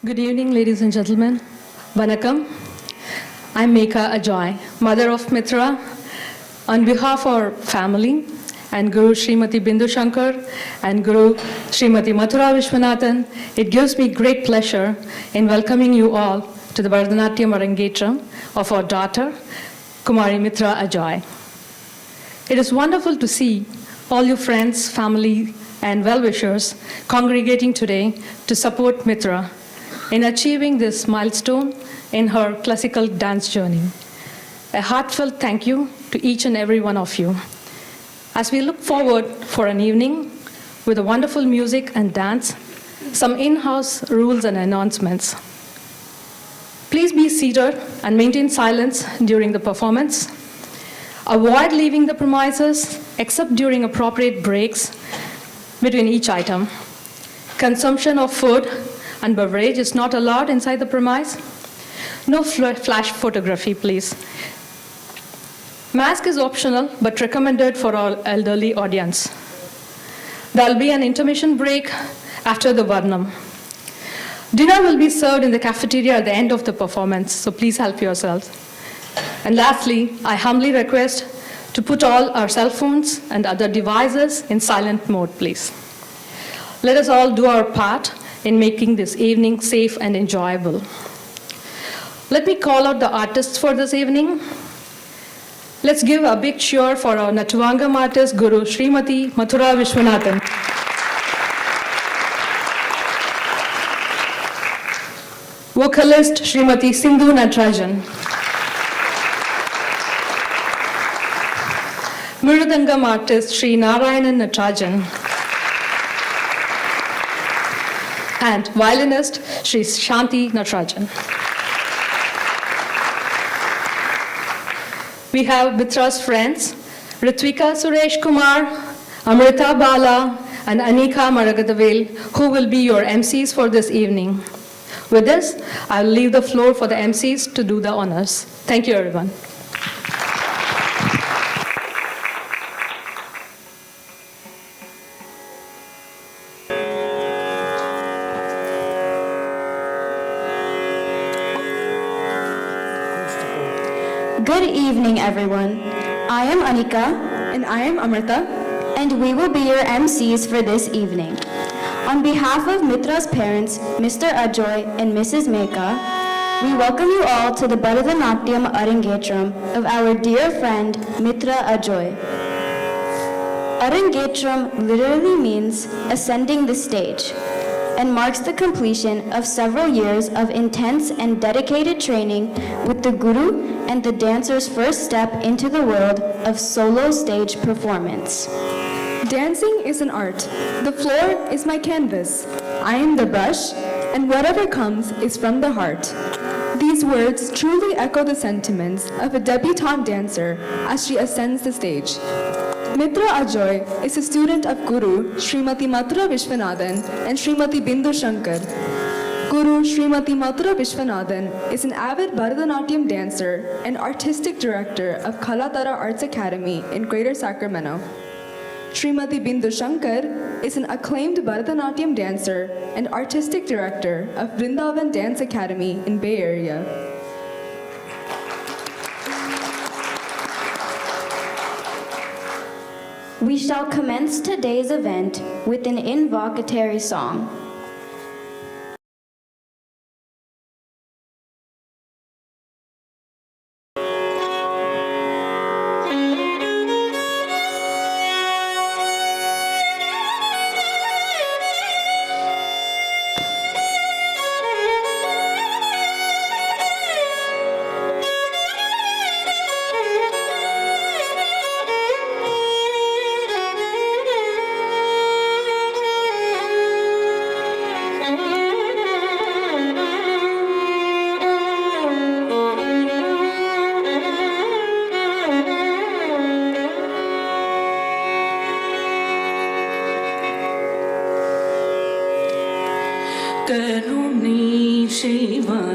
Good evening, ladies and gentlemen. Vanakkam. I'm Meka Ajoy, mother of Mithra. On behalf of our family and Guru Srimati Bindu Shankar and Guru Srimati Mathura Vishwanathan, it gives me great pleasure in welcoming you all to the Bharatanatyam Arangetram of our daughter, Kumari Mithra Ajoy. It is wonderful to see all your friends, family, and well-wishers congregating today to support Mithra in achieving this milestone in her classical dance journey. A heartfelt thank you to each and every one of you. As we look forward for an evening with a wonderful music and dance, some in-house rules and announcements. Please be seated and maintain silence during the performance. Avoid leaving the premises except during appropriate breaks between each item. Consumption of food and beverage is not allowed inside the premise. No flash photography, please. Mask is optional but recommended for our elderly audience. There will be an intermission break after the Varnam. Dinner will be served in the cafeteria at the end of the performance, so please help yourselves. And lastly, I humbly request to put all our cell phones and other devices in silent mode, please. Let us all do our part in making this evening safe and enjoyable. Let me call out the artists for this evening. Let's give a big cheer for our Natuvangam artist, Guru Srimati Mathura Vishwanathan. Vocalist, Srimati Sindhu Natarajan. Mridangam artist, Sri Narayanan Natarajan. And violinist, Sri Shanti Natarajan. We have Mithra's friends, Ritvika Suresh Kumar, Amrita Bala, and Anika Maragadavel, who will be your MCs for this evening. With this, I'll leave the floor for the MCs to do the honors. Thank you, everyone. Good evening, everyone. I am Anika. And I am Amrita. And we will be your MCs for this evening. On behalf of Mithra's parents, Mr. Ajoy and Mrs. Meka, we welcome you all to the Bharatanatyam Arangetram of our dear friend, Mithra Ajoy. Arangetram literally means ascending the stage and marks the completion of several years of intense and dedicated training with the Guru and the dancer's first step into the world of solo stage performance. Dancing is an art. The floor is my canvas. I am the brush, and whatever comes is from the heart. These words truly echo the sentiments of a debutante dancer as she ascends the stage. Mithra Ajoy is a student of Guru Srimati Mathura Vishwanathan and Srimati Bindu Shankar. Guru Srimati Mathura Vishwanathan is an avid Bharatanatyam dancer and artistic director of Kalatara Arts Academy in Greater Sacramento. Srimati Bindu Shankar is an acclaimed Bharatanatyam dancer and artistic director of Vrindavan Dance Academy in Bay Area. We shall commence today's event with an invocatory song. Shiva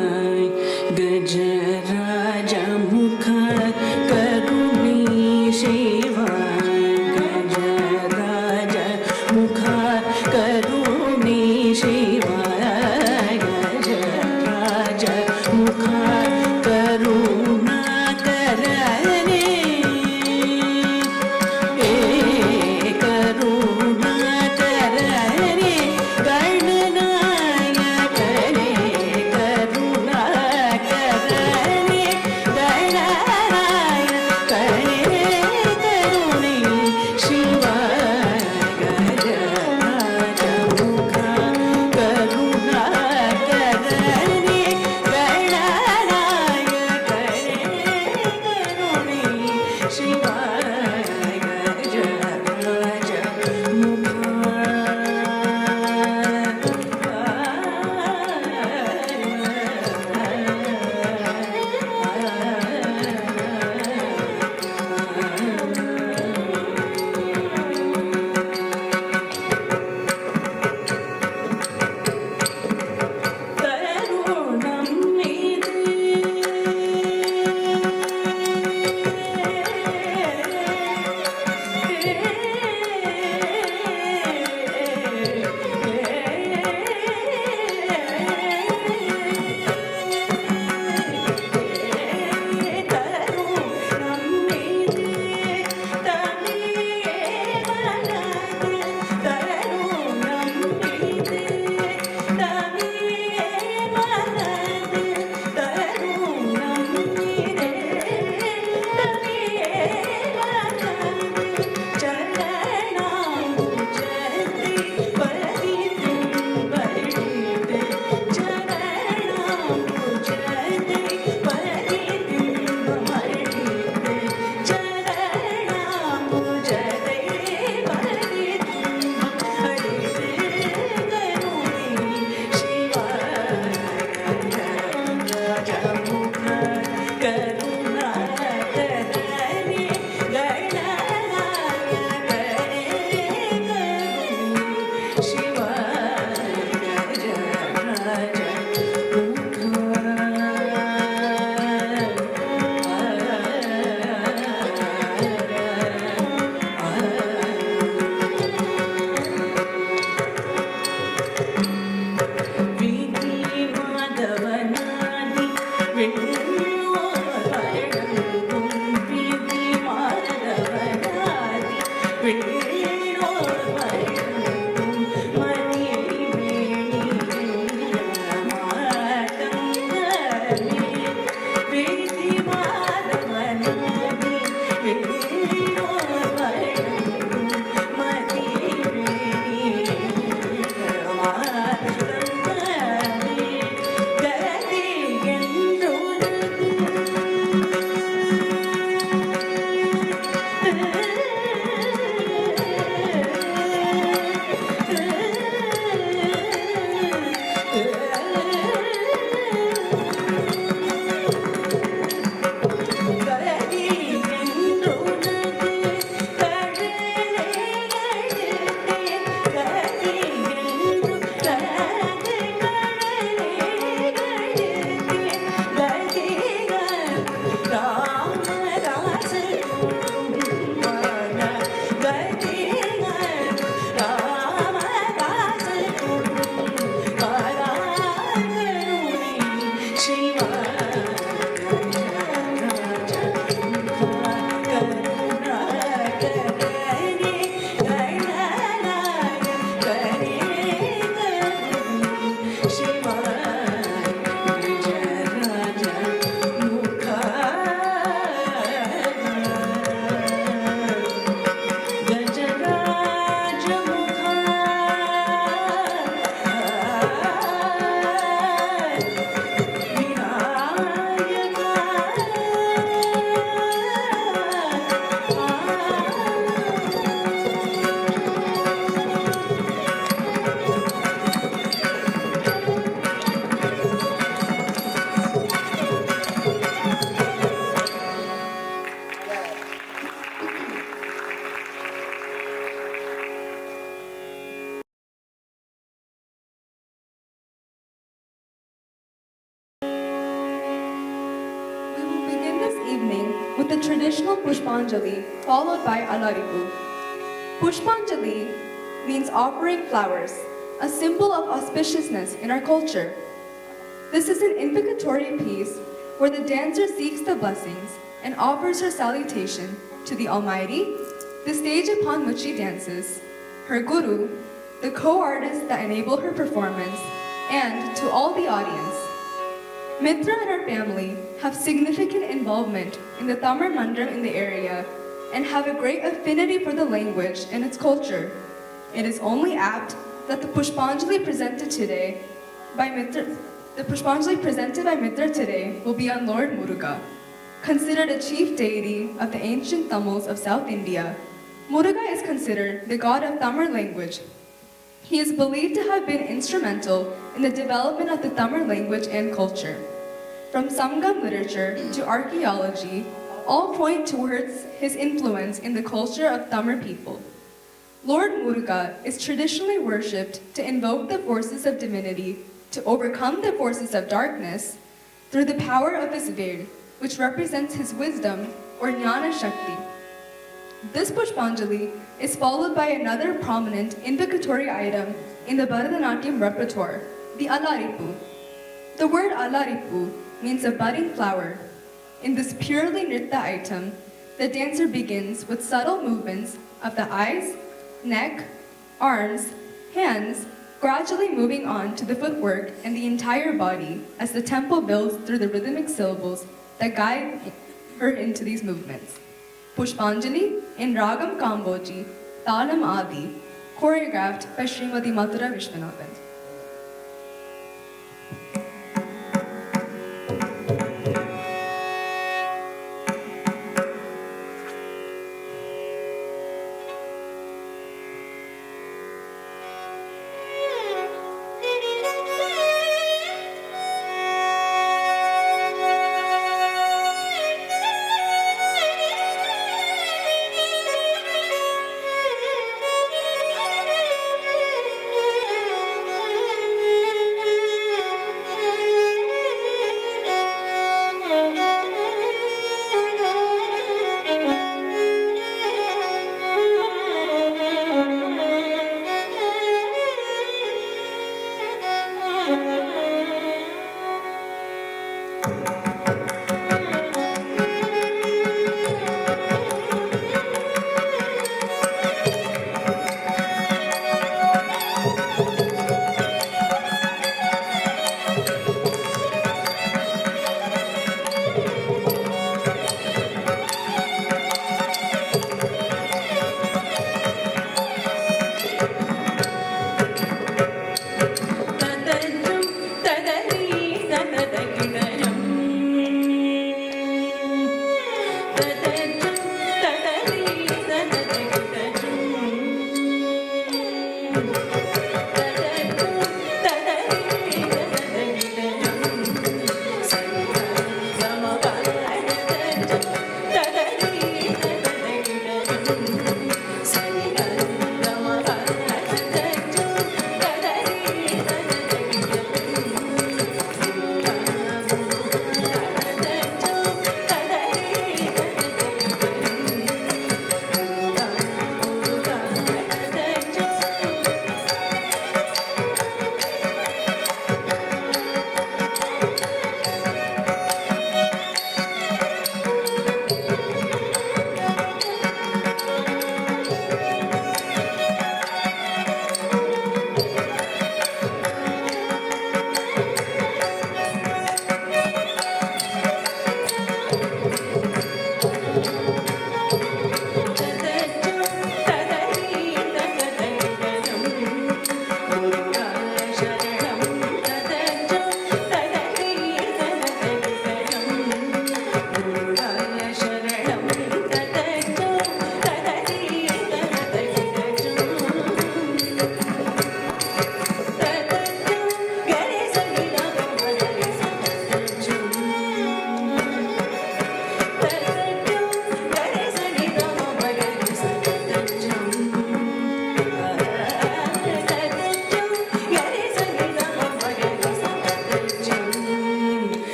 with the traditional Pushpanjali followed by Alarippu. Pushpanjali means offering flowers, a symbol of auspiciousness in our culture. This is an invocatory piece where the dancer seeks the blessings and offers her salutation to the Almighty, the stage upon which she dances, her guru, the co-artists that enable her performance, and to all the audience. Mithra and her family have significant involvement in the Tamil Mandram in the area and have a great affinity for the language and its culture. It is only apt that the Pushpanjali presented by Mithra today will be on Lord Muruga. Considered a chief deity of the ancient Tamils of South India, Muruga is considered the god of Tamil language. He is believed to have been instrumental in the development of the Tamil language and culture. From Sangam literature to archaeology, all point towards his influence in the culture of Tamil people. Lord Muruga is traditionally worshipped to invoke the forces of divinity to overcome the forces of darkness through the power of his Ved, which represents his wisdom or Jnana Shakti. This Pushpanjali is followed by another prominent invocatory item in the Bharatanatyam repertoire, the Alarippu. The word Alarippu means a budding flower. In this purely nritta item, the dancer begins with subtle movements of the eyes, neck, arms, hands, gradually moving on to the footwork and the entire body as the tempo builds through the rhythmic syllables that guide her into these movements. Pushpanjali in Raagam Kamboji, Taalam Aadhi, choreographed by Srimati Mathura Vishwanathan.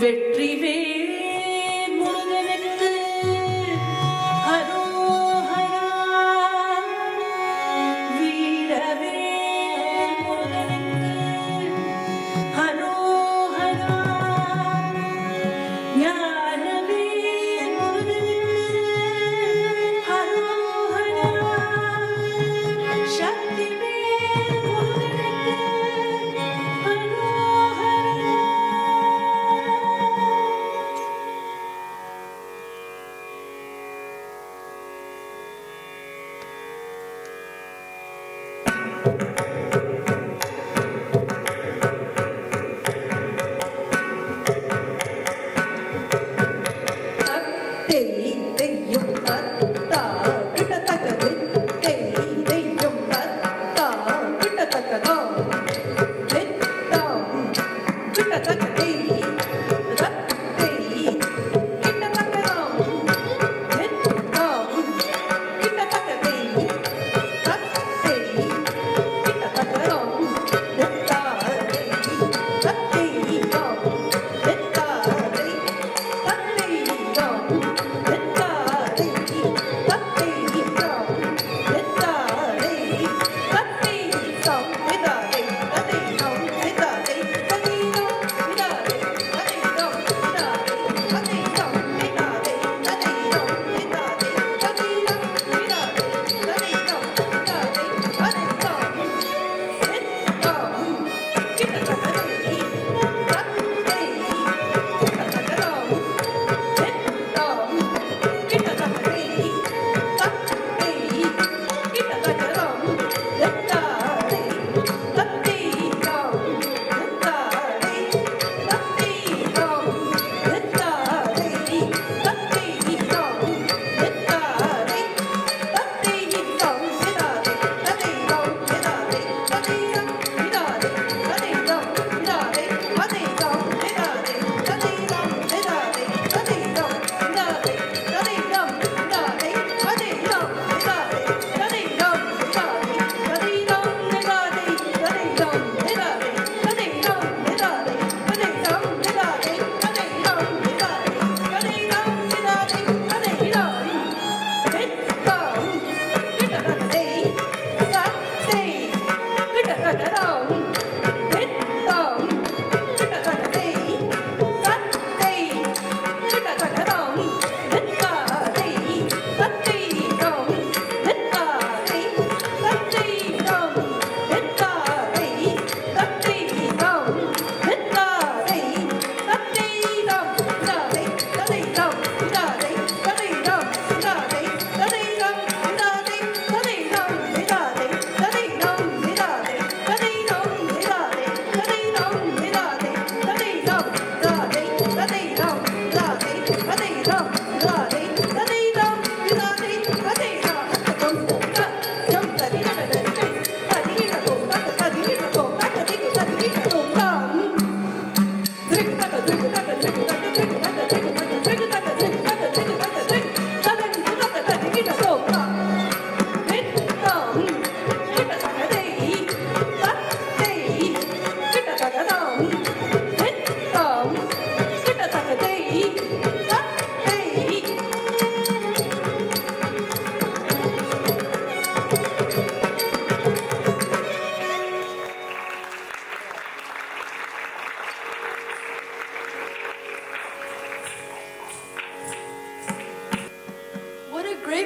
Vetrivel முருகனுக்கு அரோஹரா. வீரவேல் முருகனுக்கு அரோஹரா. ஞானவேல் முருகனுக்கு அரோஹரா. சக்திவேல் முருகனுக்கு அரோஹரா.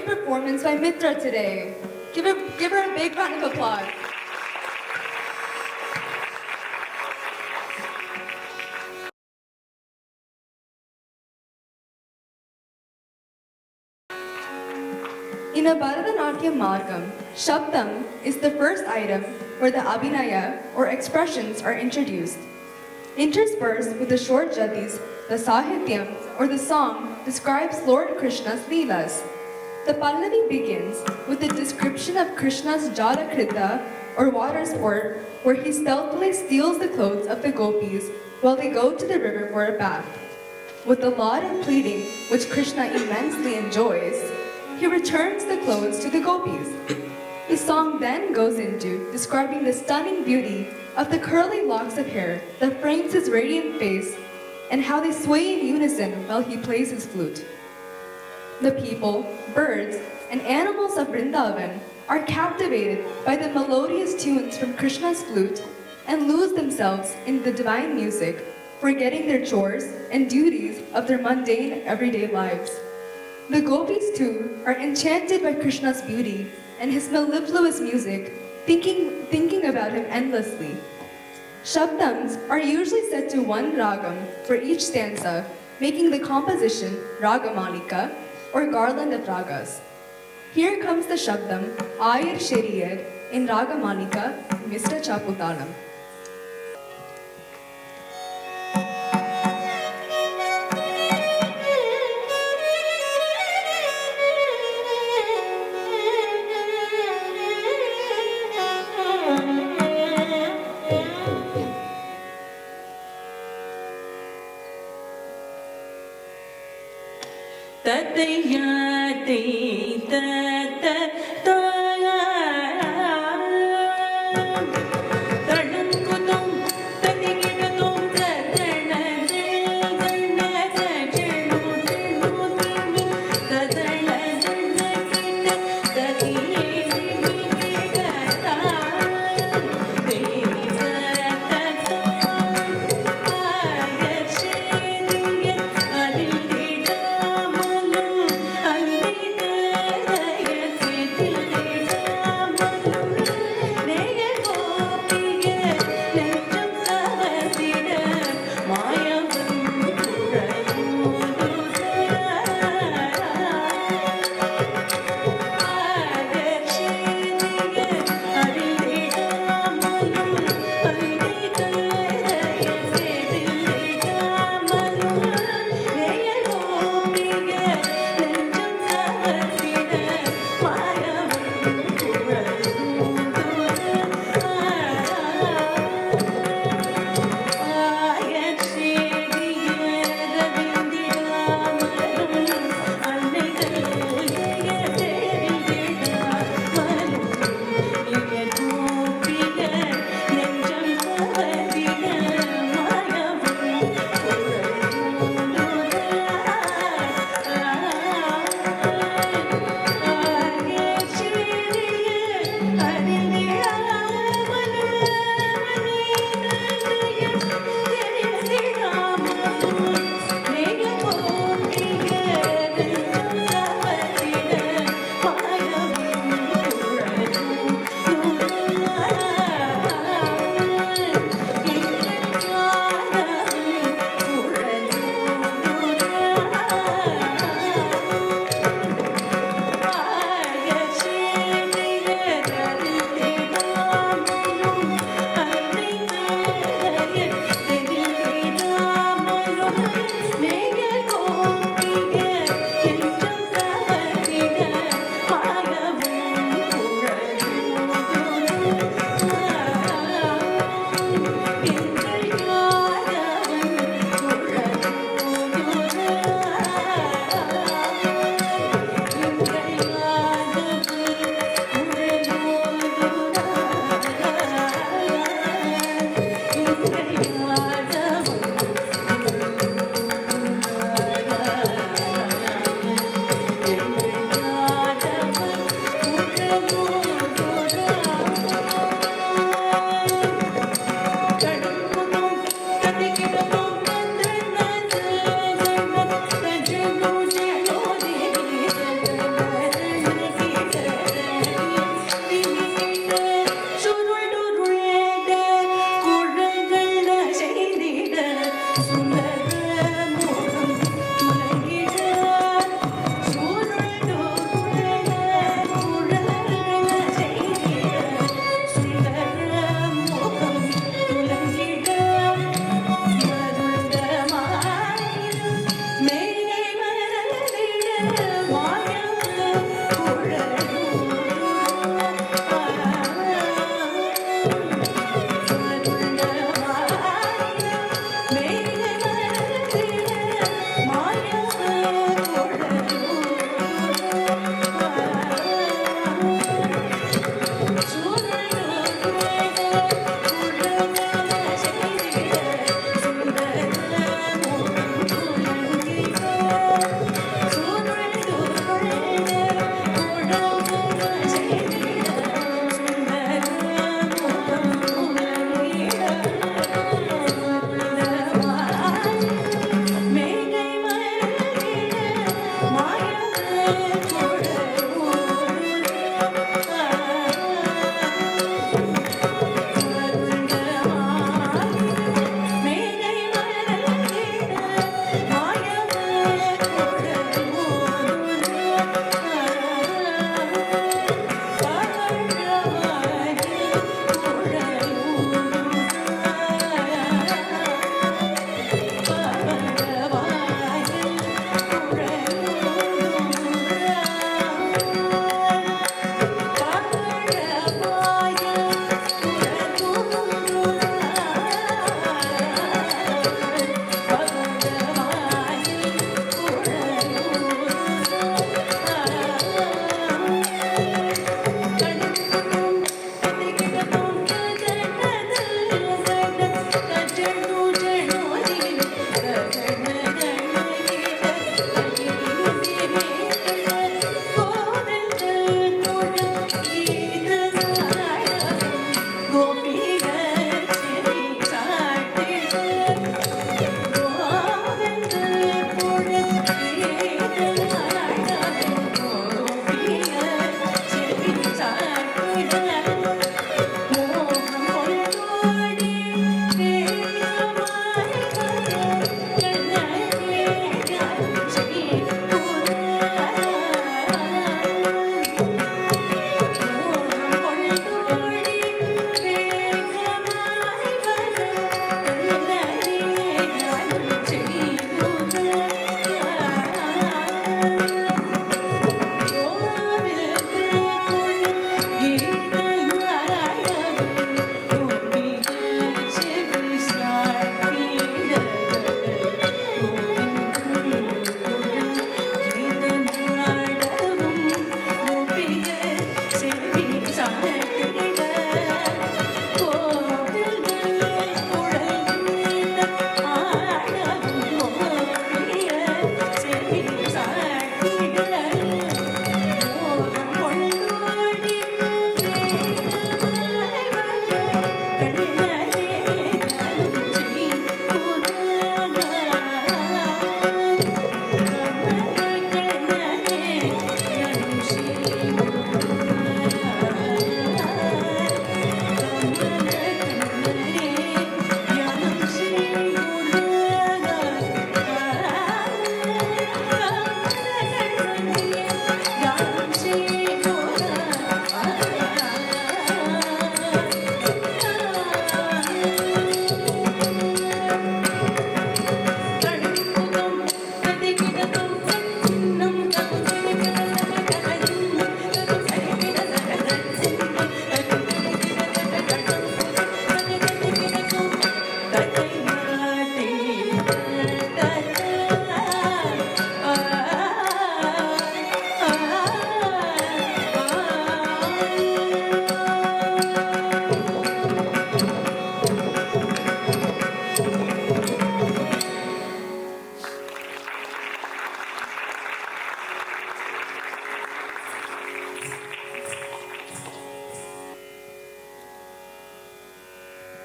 Performance by Mithra today. Give her a big round of applause. In a Bharatanatyam Raagam, Shabdam is the first item where the abhinaya or expressions are introduced. Interspersed with the short jadis, the sahityam or the song describes Lord Krishna's leelas. The Pallavi begins with a description of Krishna's Jalakrita or water sport where he stealthily steals the clothes of the gopis while they go to the river for a bath. With a lot of pleading, which Krishna immensely enjoys, he returns the clothes to the gopis. The song then goes into describing the stunning beauty of the curly locks of hair that frames his radiant face and how they sway in unison while he plays his flute. The people, birds, and animals of Vrindavan are captivated by the melodious tunes from Krishna's flute and lose themselves in the divine music, forgetting their chores and duties of their mundane everyday lives. The gopis too are enchanted by Krishna's beauty and his mellifluous music, thinking about him endlessly. Shabdams are usually set to one Raagam for each stanza, making the composition Raagamalika, or garland of ragas. Here comes the Shabdam Ayir Sheriyar in Raagamalika, Mr. Taalam.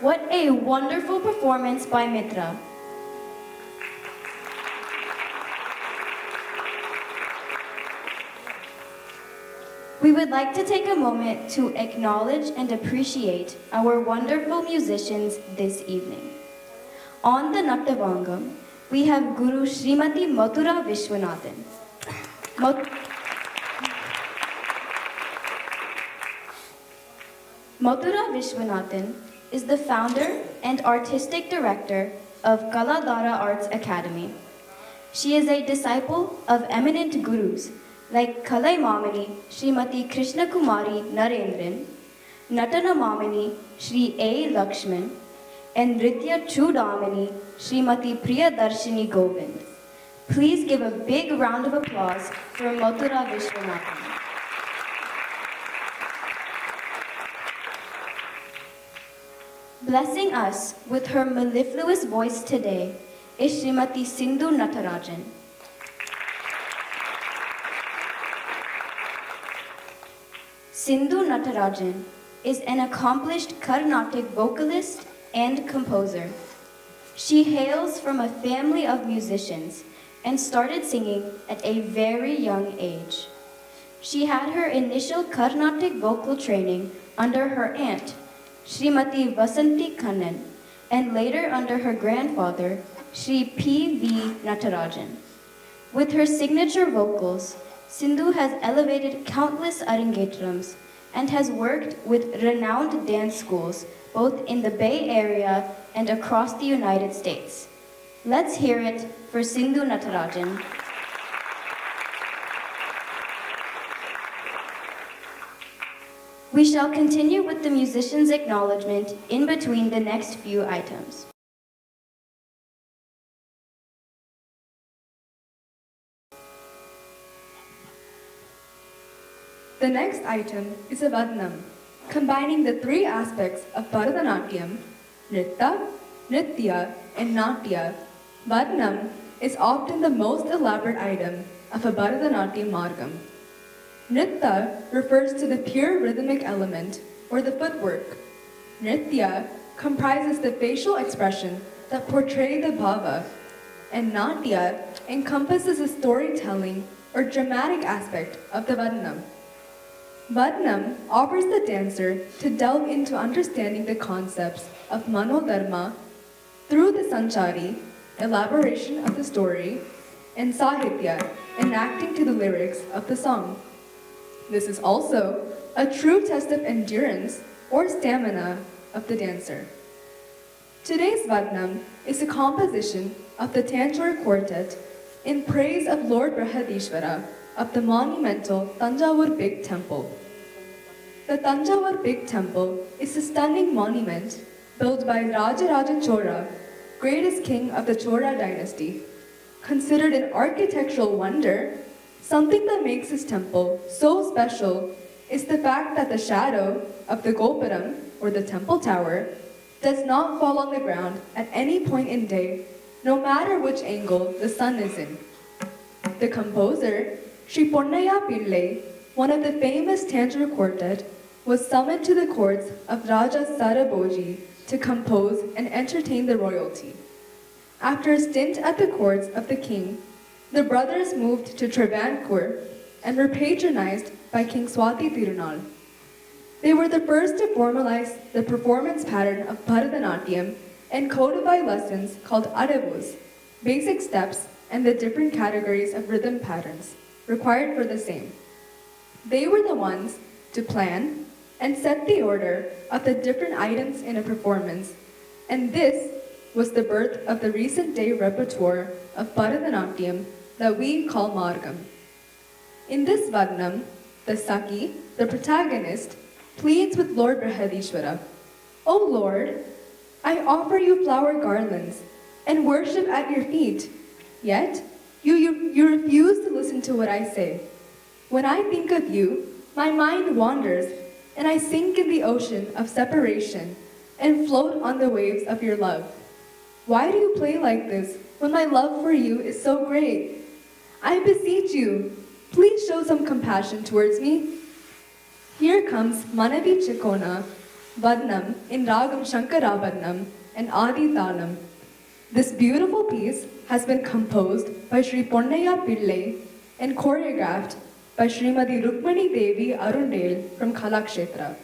What a wonderful performance by Mithra. We would like to take a moment to acknowledge and appreciate our wonderful musicians this evening. On the Nattavangam, we have Guru Srimati Mathura Vishwanathan. Mathura Vishwanathan is the founder and artistic director of Kaladara Arts Academy. She is a disciple of eminent gurus like Kalai Mamani Srimati Krishna Kumari Narendran, Natana Mamani Shri A. Lakshman, and Nritya Chudamani Srimati Priyadarshini Govind. Please give a big round of applause for Mathura Vishwanathan. Blessing us with her mellifluous voice today is Srimati Sindhu Natarajan. Sindhu Natarajan is an accomplished Carnatic vocalist and composer. She hails from a family of musicians and started singing at a very young age. She had her initial Carnatic vocal training under her aunt, Srimati Vasanti Kanden, and later under her grandfather, Sri P.V. Natarajan. With her signature vocals, Sindhu has elevated countless Arangetrams and has worked with renowned dance schools both in the Bay Area and across the United States. Let's hear it for Sindhu Natarajan. We shall continue with the musician's acknowledgement in between the next few items. The next item is a Varnam, combining the three aspects of Bharatanatyam, Nritta, Nritya, and Natya. Varnam is often the most elaborate item of a Bharatanatyam margam. Nritta refers to the pure rhythmic element or the footwork. Nritya comprises the facial expression that portray the bhava, and Natya encompasses the storytelling or dramatic aspect of the Varnam. Varnam offers the dancer to delve into understanding the concepts of manodharma through the sanchari, elaboration of the story, and sahitya, enacting to the lyrics of the song. This is also a true test of endurance or stamina of the dancer. Today's Varnam is a composition of the Tanjore Quartet in praise of Lord Brihadishvara of the monumental Tanjavur Big Temple. The Tanjavur Big Temple is a stunning monument built by Rajaraja Chola, greatest king of the Chola dynasty. Considered an architectural wonder, something that makes this temple so special is the fact that the shadow of the Gopuram, or the temple tower, does not fall on the ground at any point in day, no matter which angle the sun is in. The composer, Sri Ponniah Pillai, one of the famous Tanjore quartet, was summoned to the courts of Raja Saraboji to compose and entertain the royalty. After a stint at the courts of the king, the brothers moved to Travancore and were patronized by King Swati Tirunal. They were the first to formalize the performance pattern of Bharatanatyam and codify lessons called arevus, basic steps, and the different categories of rhythm patterns required for the same. They were the ones to plan and set the order of the different items in a performance, and this was the birth of the recent day repertoire of Bharatanatyam that we call Raagam. In this Varnam, the Saki, the protagonist, pleads with Lord Brihadishvara, "O Lord, I offer you flower garlands and worship at your feet, yet you refuse to listen to what I say. When I think of you, my mind wanders, and I sink in the ocean of separation and float on the waves of your love. Why do you play like this when my love for you is so great? I beseech you, please show some compassion towards me." Here comes Manavi Chikona, Varnam in Raagam Shankarabharanam and Aadhi Taalam. This beautiful piece has been composed by Sri Ponniah Pillai and choreographed by Srimati Rukmani Devi Arundale from Kalakshetra.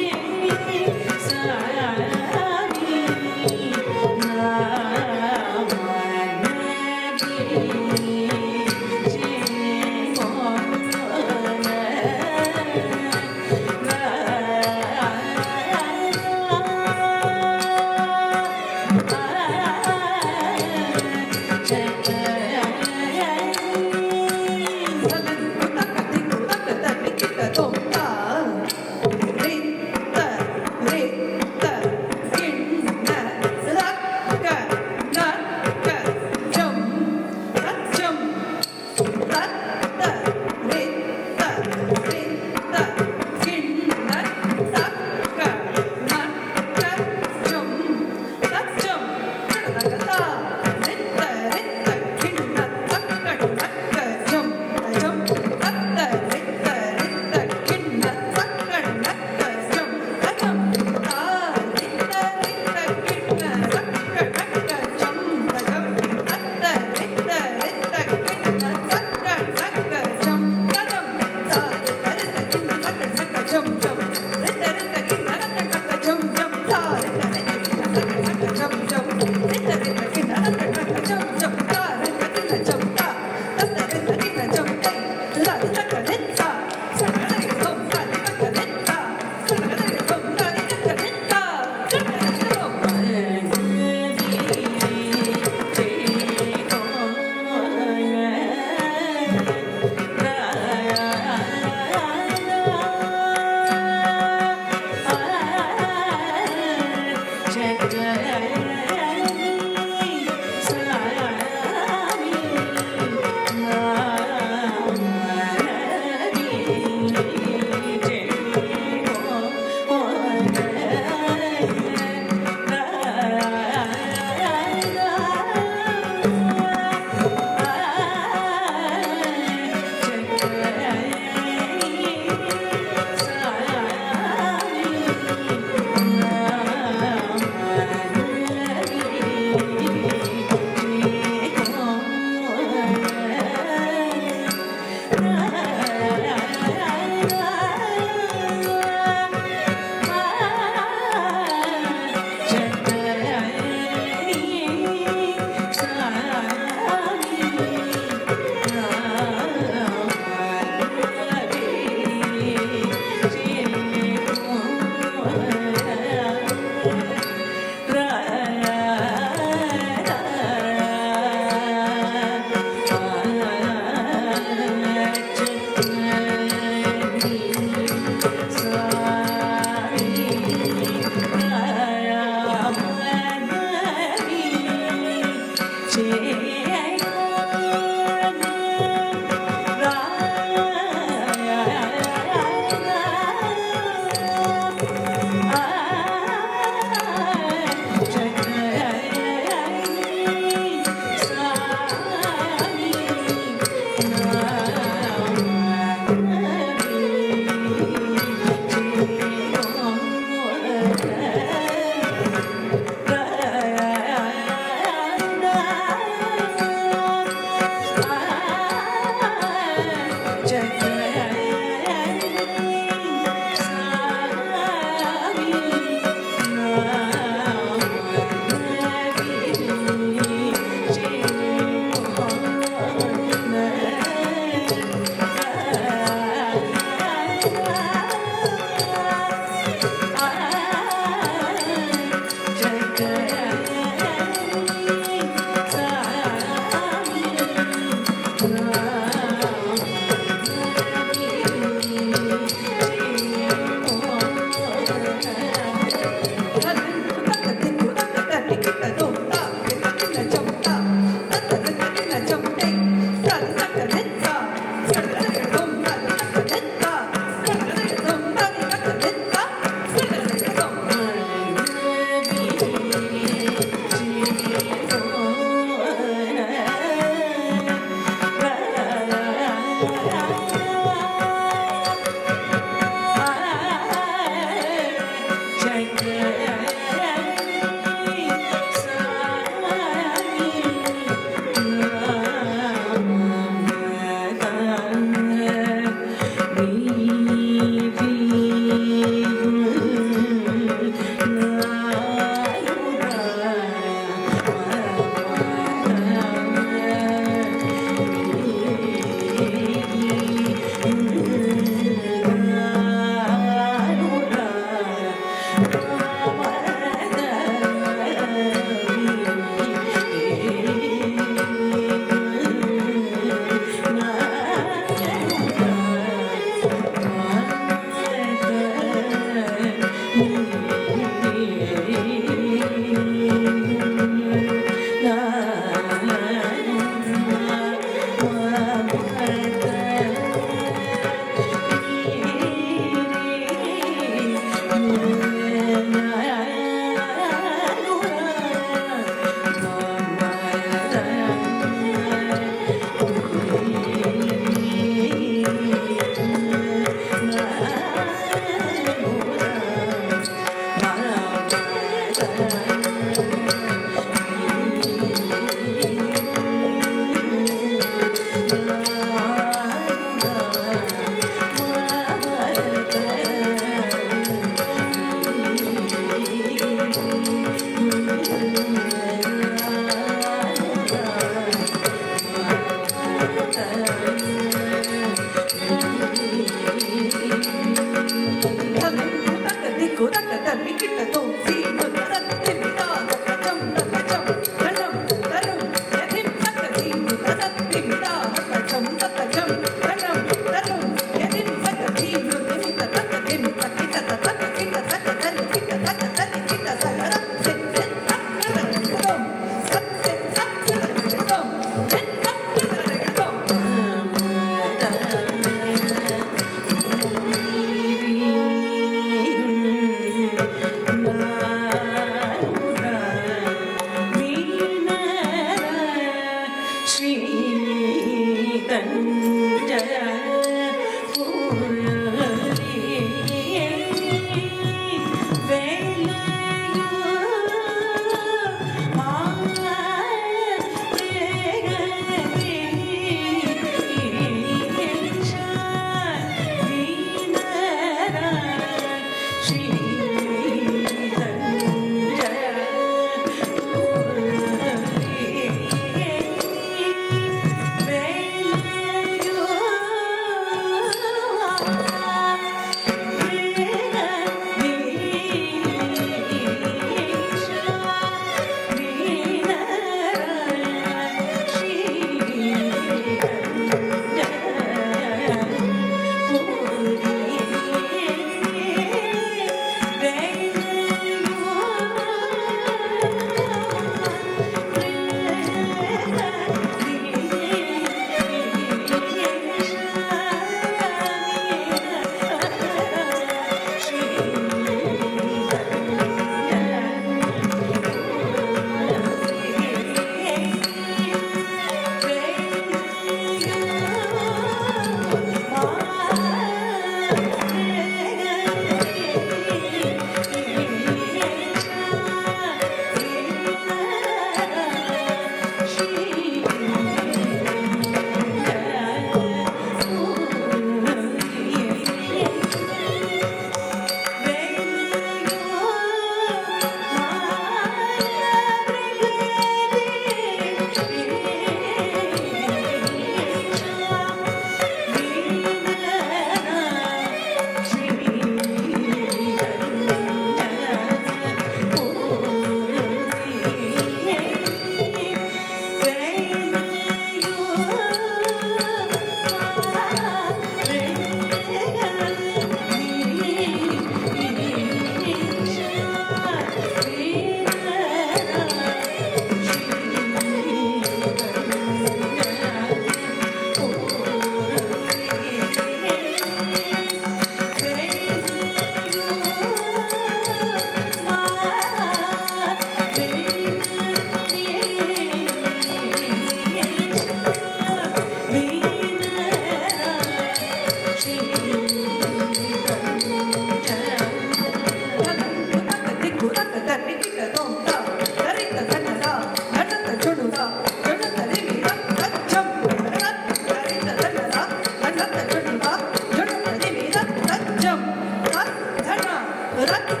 Thank you.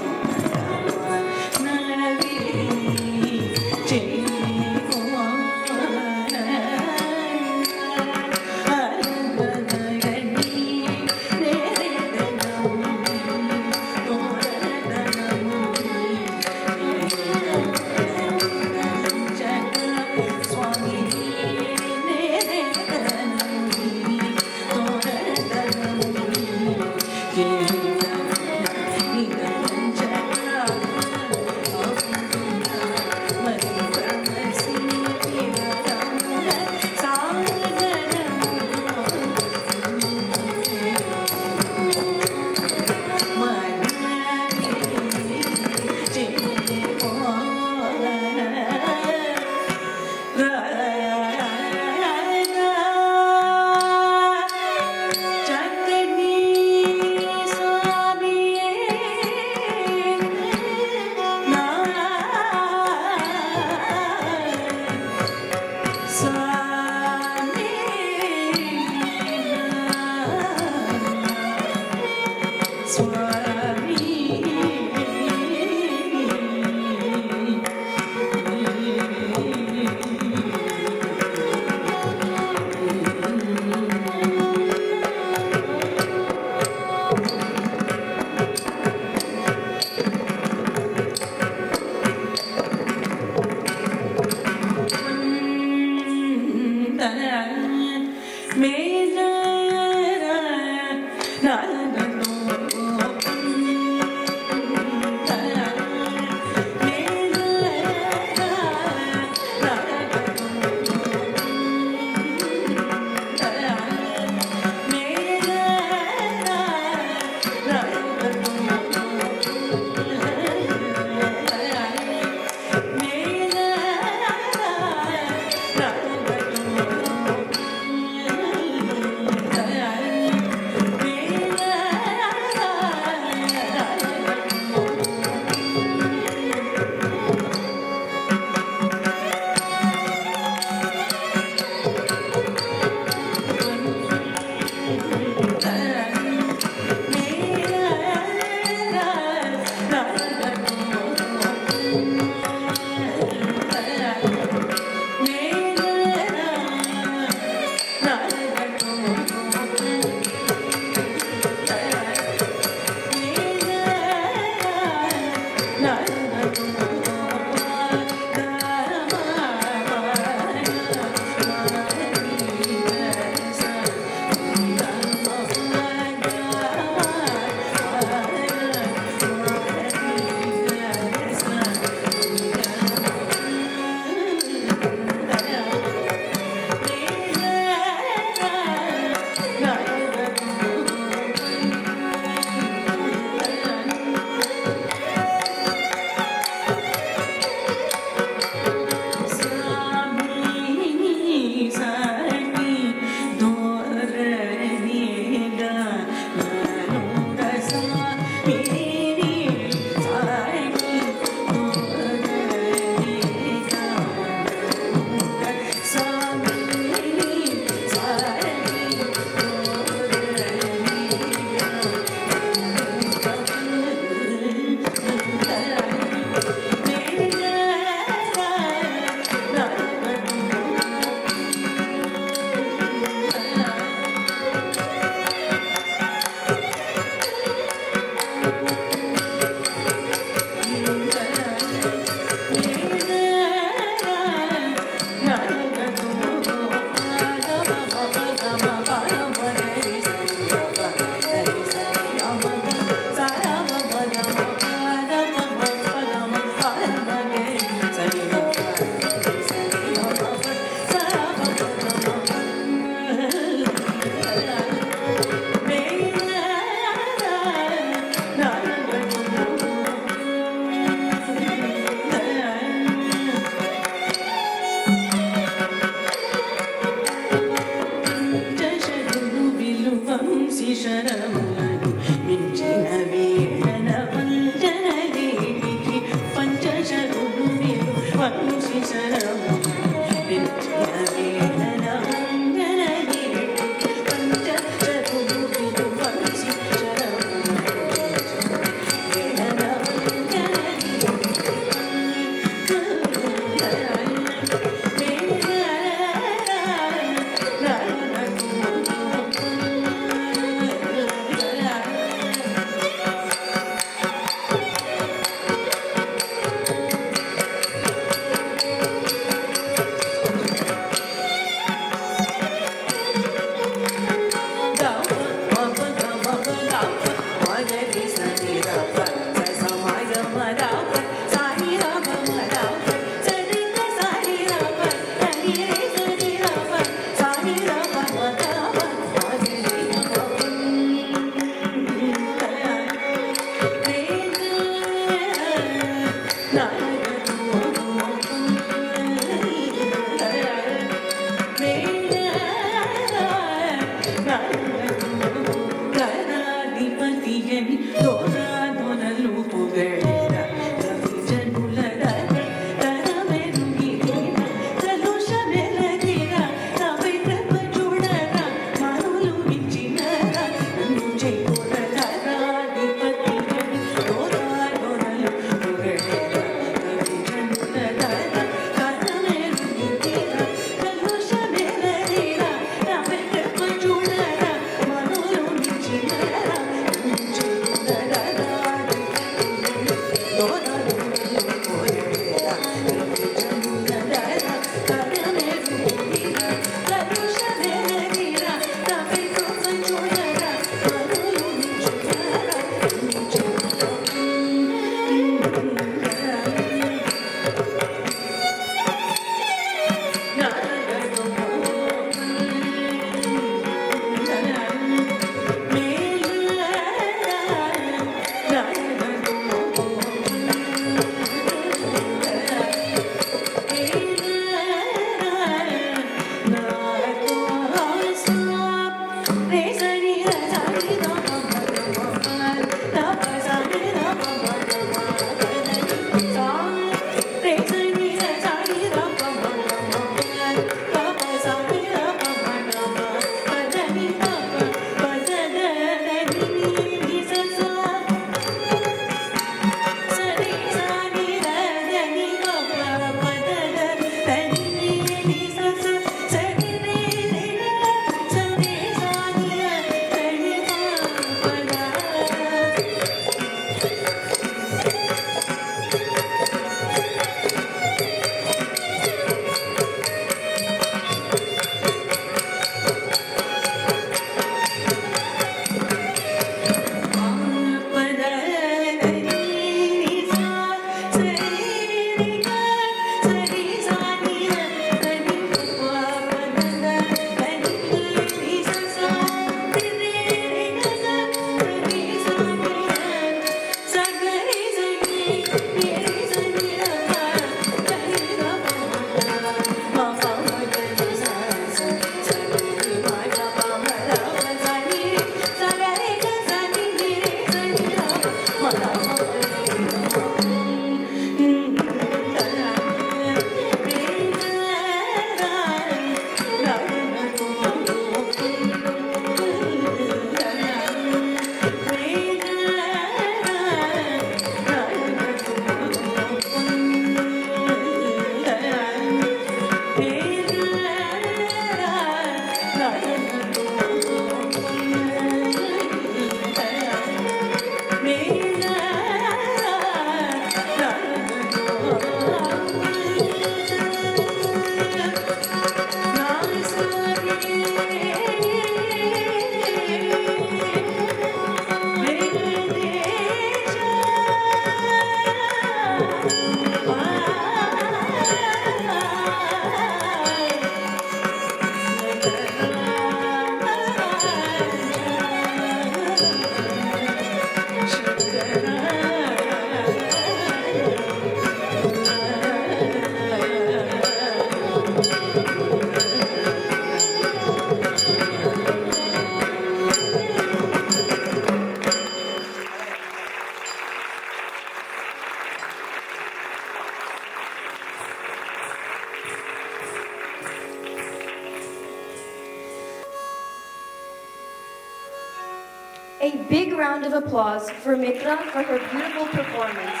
A big round of applause for Mithra for her beautiful performance.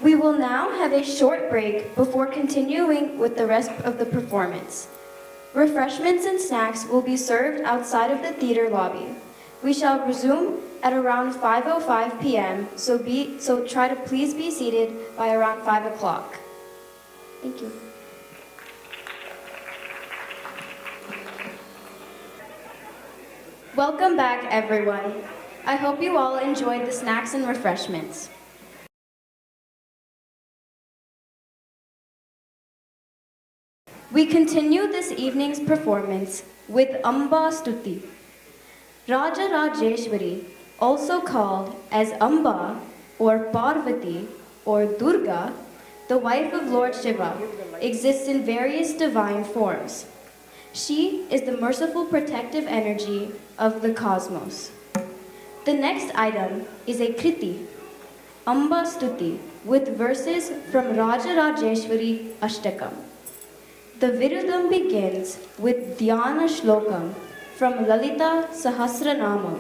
We will now have a short break before continuing with the rest of the performance. Refreshments and snacks will be served outside of the theater lobby. We shall resume at around 5:05 p.m., so try to please be seated by around 5 o'clock. Thank you. Welcome back, everyone. I hope you all enjoyed the snacks and refreshments. We continue this evening's performance with Amba Stuthi. Raja Rajeshwari, also called as Amba or Parvati or Durga, the wife of Lord Shiva, exists in various divine forms. She is the merciful protective energy of the cosmos. The next item is a Kriti, Amba Stuti, with verses from Raja Rajeshwari Ashtakam. The Virudam begins with Dhyana Shlokam from Lalita Sahasranamam.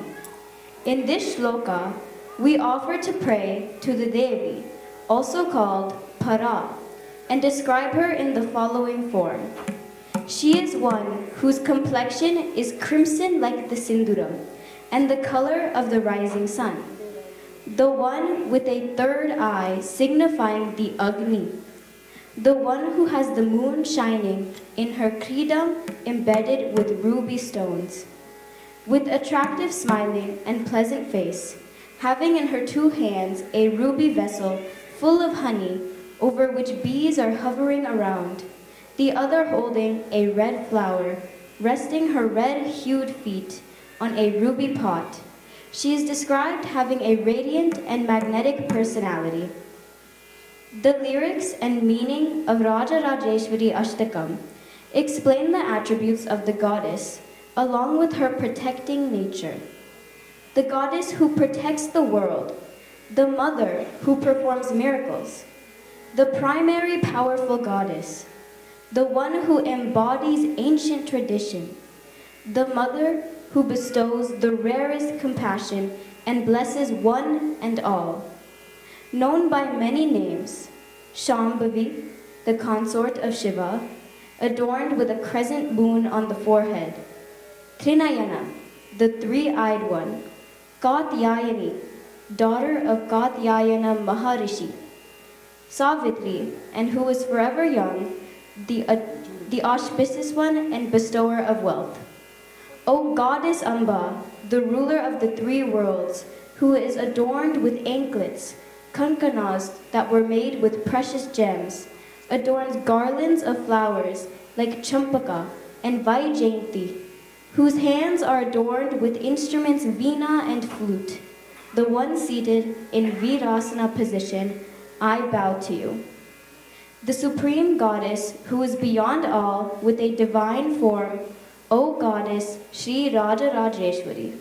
In this shloka, we offer to pray to the Devi, also called Para, and describe her in the following form. She is one whose complexion is crimson like the sinduram, and the color of the rising sun. The one with a third eye signifying the Agni. The one who has the moon shining in her kridam embedded with ruby stones. With attractive smiling and pleasant face, having in her two hands a ruby vessel full of honey over which bees are hovering around, the other holding a red flower, resting her red-hued feet on a ruby pot. She is described having a radiant and magnetic personality. The lyrics and meaning of Raja Rajeshwari Ashtakam explain the attributes of the goddess along with her protecting nature. The goddess who protects the world, the mother who performs miracles, the primary powerful goddess, the one who embodies ancient tradition, the mother who bestows the rarest compassion and blesses one and all. Known by many names, Shambhavi, the consort of Shiva, adorned with a crescent moon on the forehead, Trinayana, the three-eyed one, Katyayani, daughter of Katyayana Maharishi, Savitri, and who is forever young, the auspicious one and bestower of wealth. O goddess Amba, the ruler of the three worlds, who is adorned with anklets, kankanas that were made with precious gems, adorns garlands of flowers like champaka and vaijayanti, whose hands are adorned with instruments veena and flute. The one seated in virasana position, I bow to you. The supreme goddess who is beyond all with a divine form, O goddess Sri Raja Rajeshwari.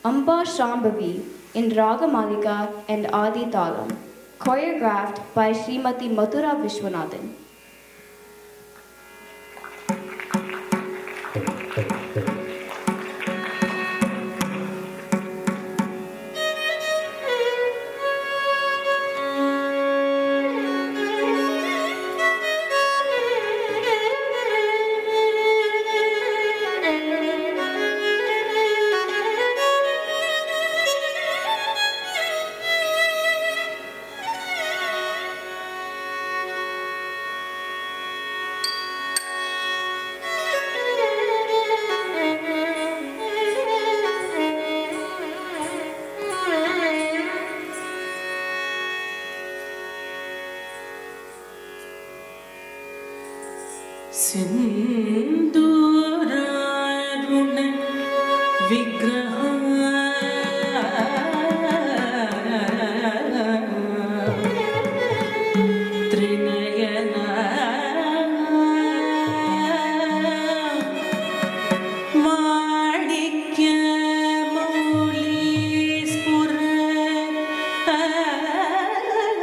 Amba Shambhavi in Raagamalika and Adi Taalam, choreographed by Srimati Mathura Vishwanathan. सिंदूरारुण विग्रह त्रिनयना माणिक्य मौली स्फुर तारुण्य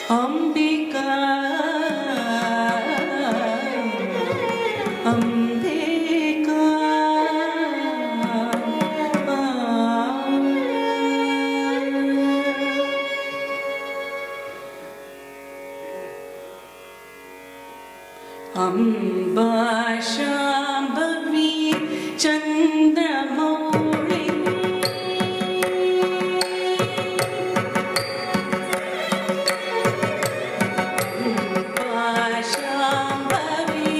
Ambika, Ambika, Amba Shambhavi Chandramouli. Shambhavi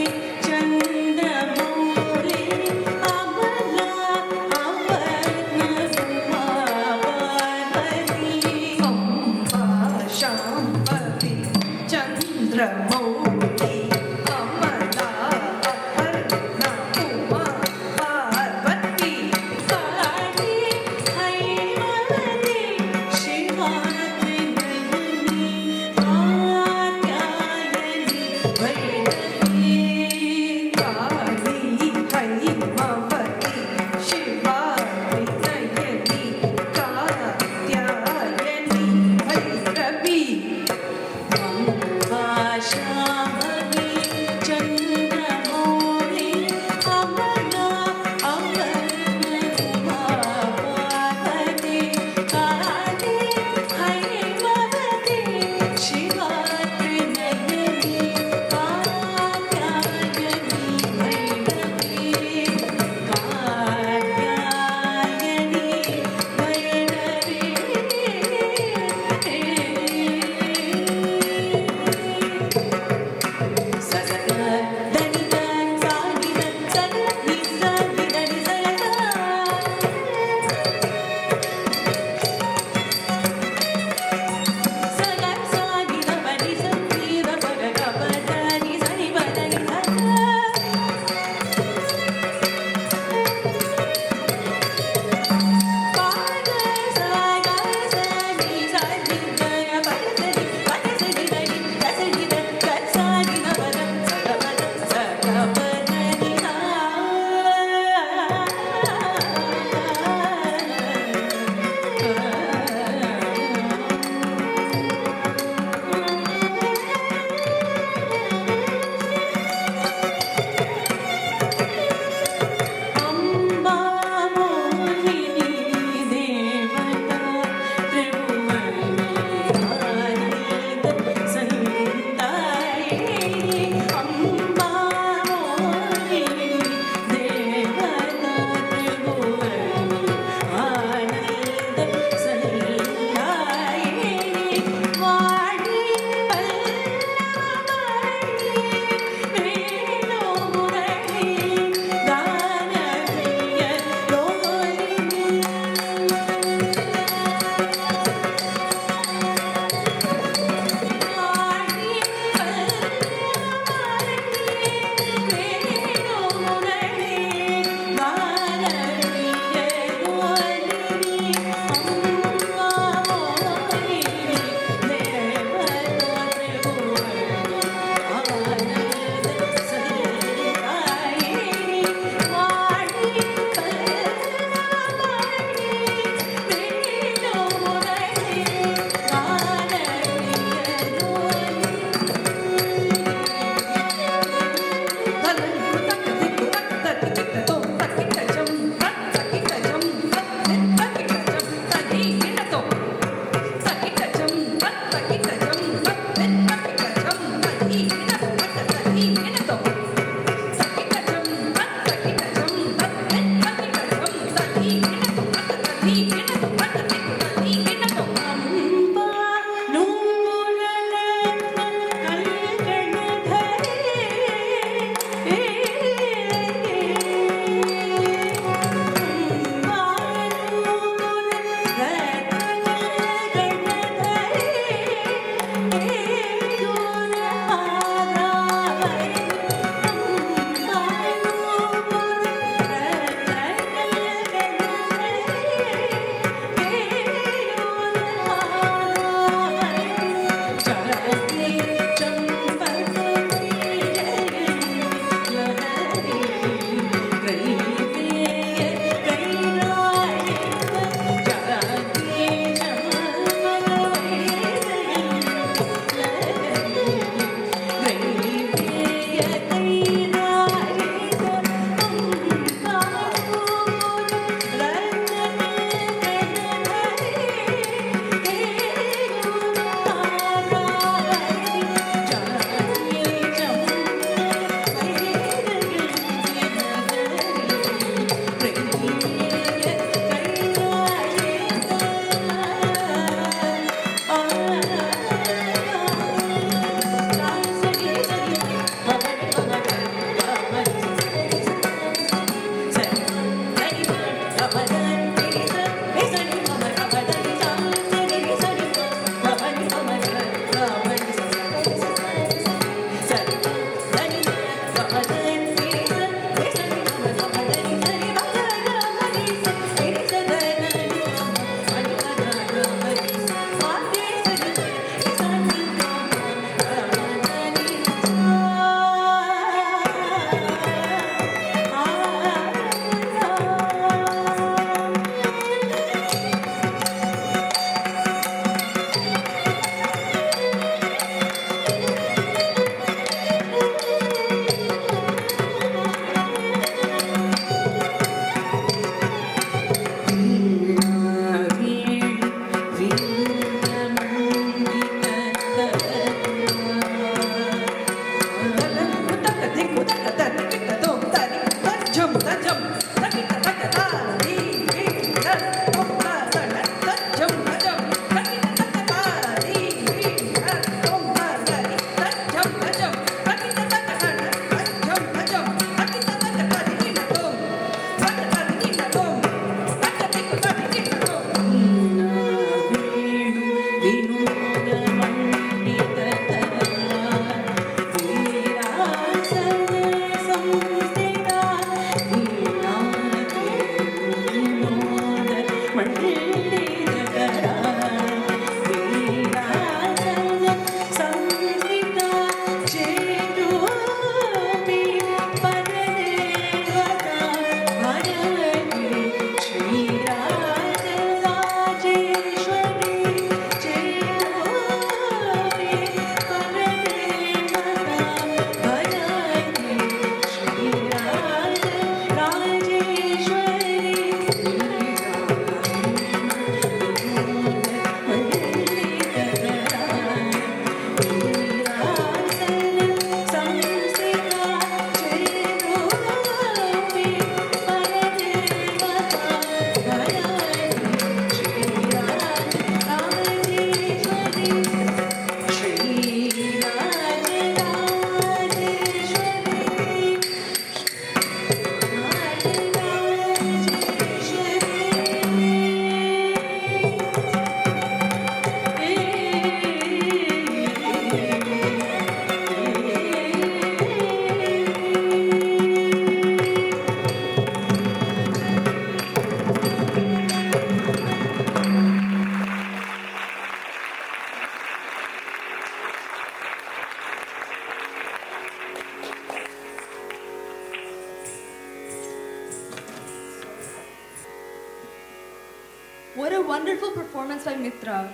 performance by Mithra.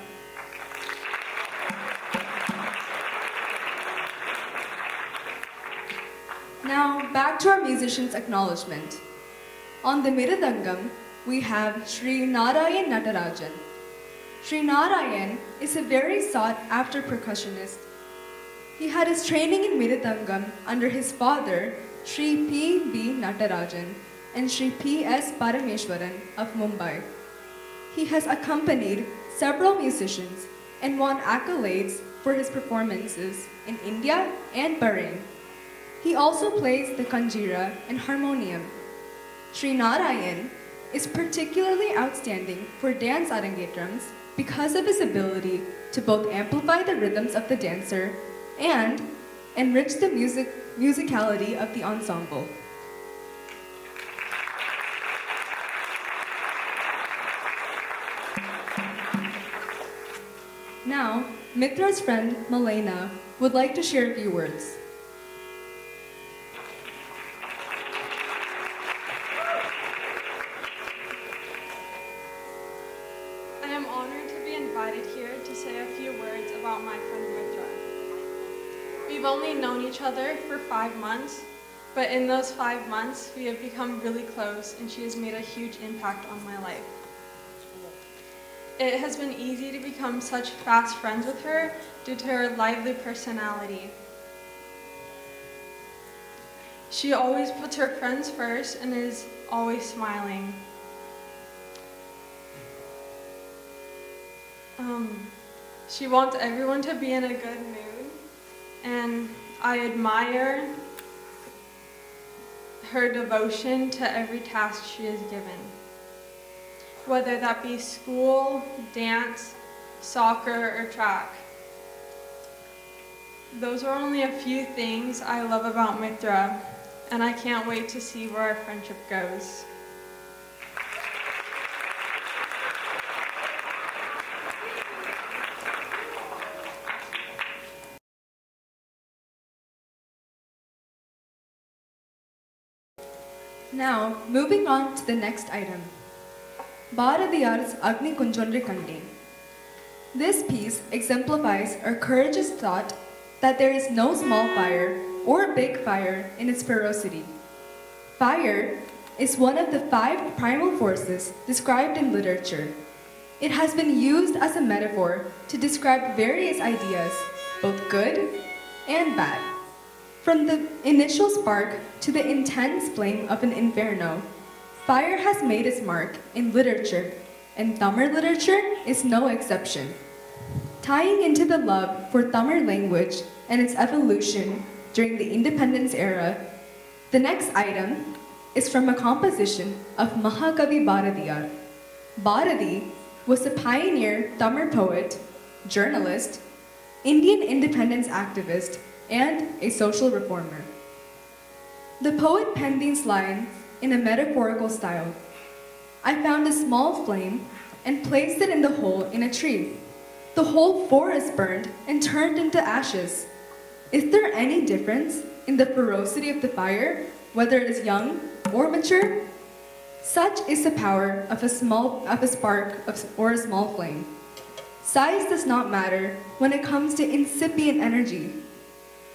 Now, back to our musicians' acknowledgement. On the Miridangam, we have Sri Narayan Natarajan. Sri Narayan is a very sought-after percussionist. He had his training in Miridangam under his father, Sri P. B. Natarajan, and Sri P. S. Parameshwaran of Mumbai. He has accompanied several musicians and won accolades for his performances in India and Bahrain. He also plays the kanjira and harmonium. Sri Narayan is particularly outstanding for dance arangetrams because of his ability to both amplify the rhythms of the dancer and enrich the musicality of the ensemble. Now, Mithra's friend Malena would like to share a few words. I am honored to be invited here to say a few words about my friend Mithra. We've only known each other for 5 months, but in those 5 months, we have become really close and she has made a huge impact on my life. It has been easy to become such fast friends with her due to her lively personality. She always puts her friends first and is always smiling. She wants everyone to be in a good mood, and I admire her devotion to every task she is given. Whether that be school, dance, soccer, or track. Those are only a few things I love about Mithra, and I can't wait to see where our friendship goes. Now, moving on to the next item. Bharathiyaar's Agni Kunchondru Kanden. This piece exemplifies our courageous thought that there is no small fire or big fire in its ferocity. Fire is one of the 5 primal forces described in literature. It has been used as a metaphor to describe various ideas, both good and bad. From the initial spark to the intense flame of an inferno, fire has made its mark in literature, and Tamil literature is no exception. Tying into the love for Tamil language and its evolution during the independence era, the next item is from a composition of Mahakavi Bharathiyaar. Bharati was a pioneer Tamil poet, journalist, Indian independence activist, and a social reformer. The poet penned these lines in a metaphorical style. I found a small flame and placed it in the hole in a tree. The whole forest burned and turned into ashes. Is there any difference in the ferocity of the fire, whether it is young or mature? Such is the power of a spark or a small flame. Size does not matter when it comes to incipient energy.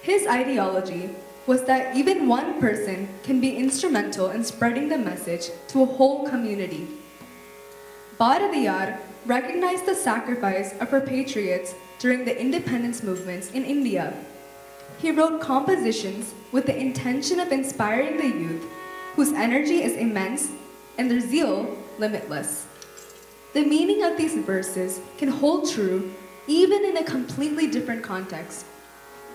His ideology was that even one person can be instrumental in spreading the message to a whole community. Bharathiyaar recognized the sacrifice of her patriots during the independence movements in India. He wrote compositions with the intention of inspiring the youth, whose energy is immense and their zeal limitless. The meaning of these verses can hold true even in a completely different context.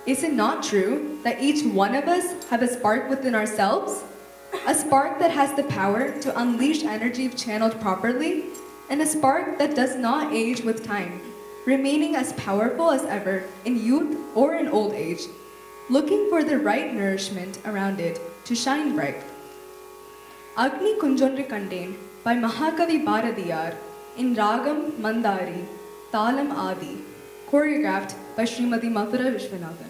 Is it not true that each one of us have a spark within ourselves? A spark that has the power to unleash energy if channeled properly, and a spark that does not age with time, remaining as powerful as ever in youth or in old age, looking for the right nourishment around it to shine bright. Agni Kunchondru Kanden by Mahakavi Bharathiyaar in Raagam, Mandari, Taalam, Aadhi, choreographed by Srimati Mathura Vishwanathan.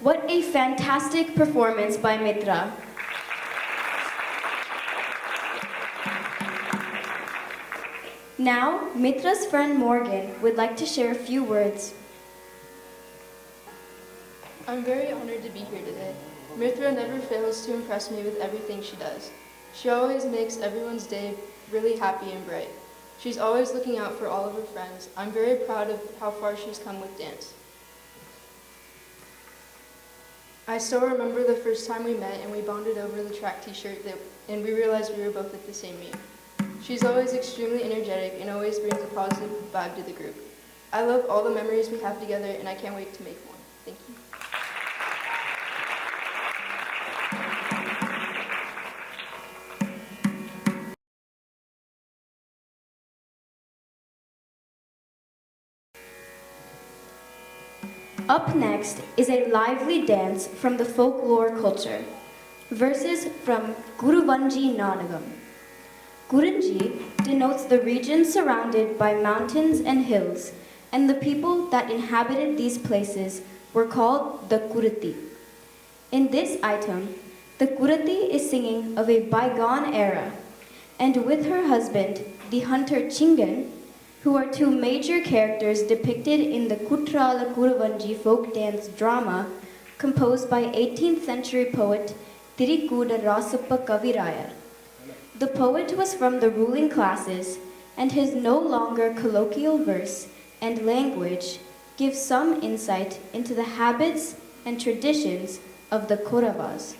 What a fantastic performance by Mithra. Now, Mithra's friend Morgan would like to share a few words. I'm very honored to be here today. Mithra never fails to impress me with everything she does. She always makes everyone's day really happy and bright. She's always looking out for all of her friends. I'm very proud of how far she's come with dance. I still remember the first time we met and we bonded over the track t-shirt and we realized we were both at the same meet. She's always extremely energetic and always brings a positive vibe to the group. I love all the memories we have together and I can't wait to make more. Thank you. Up next is a lively dance from the folklore culture. Verses from Guruvanji Nadagam. Gurunji denotes the region surrounded by mountains and hills, and the people that inhabited these places were called the Kurati. In this item, the Kurati is singing of a bygone era, and with her husband, the hunter Chingan, who are two major characters depicted in the Kutrala Kuruvanji folk dance drama composed by 18th century poet Tirikuda Rasappa Kavirayar. The poet was from the ruling classes, and his no longer colloquial verse and language gives some insight into the habits and traditions of the Kauravas,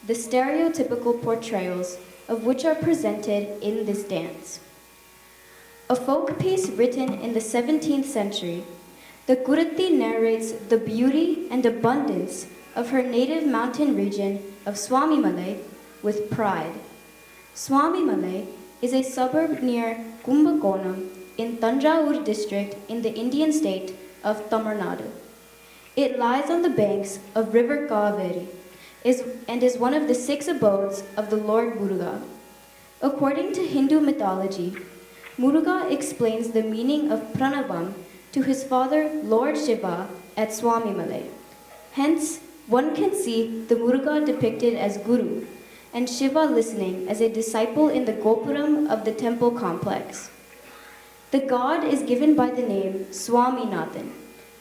the stereotypical portrayals of which are presented in this dance. A folk piece written in the 17th century, the Kurati narrates the beauty and abundance of her native mountain region of Swamimalai with pride. Swamimalai is a suburb near Kumbakonam in Tanjavur district in the Indian state of Tamil Nadu. It lies on the banks of river Kaveri and is one of the 6 abodes of the Lord Muruga. According to Hindu mythology, Muruga explains the meaning of Pranavam to his father Lord Shiva at Swamimalai. Hence, one can see the Muruga depicted as Guru and Shiva listening as a disciple in the Gopuram of the temple complex. The god is given by the name Swaminathan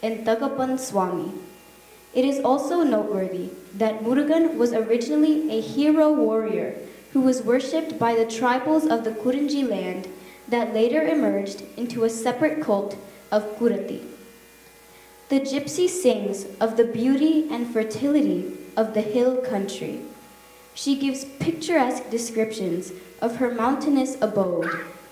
and Tagapan Swami. It is also noteworthy that Murugan was originally a hero warrior who was worshipped by the tribals of the Kurinji land that later emerged into a separate cult of Kurati. The gypsy sings of the beauty and fertility of the hill country. She gives picturesque descriptions of her mountainous abode,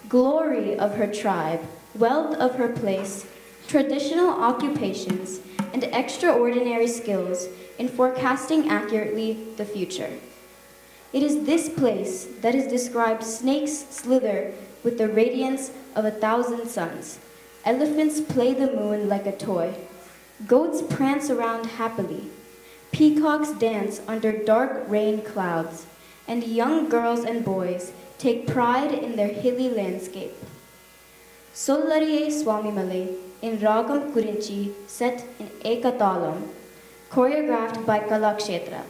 glory of her tribe, wealth of her place, traditional occupations, and extraordinary skills in forecasting accurately the future. It is this place that is described snakes slither with the radiance of 1,000 suns. Elephants play the moon like a toy. Goats prance around happily. Peacocks dance under dark rain clouds. And young girls and boys take pride in their hilly landscape. Sollariye Swamimalai in Raagam Kurinchi set in Taalam, choreographed by Kalakshetra.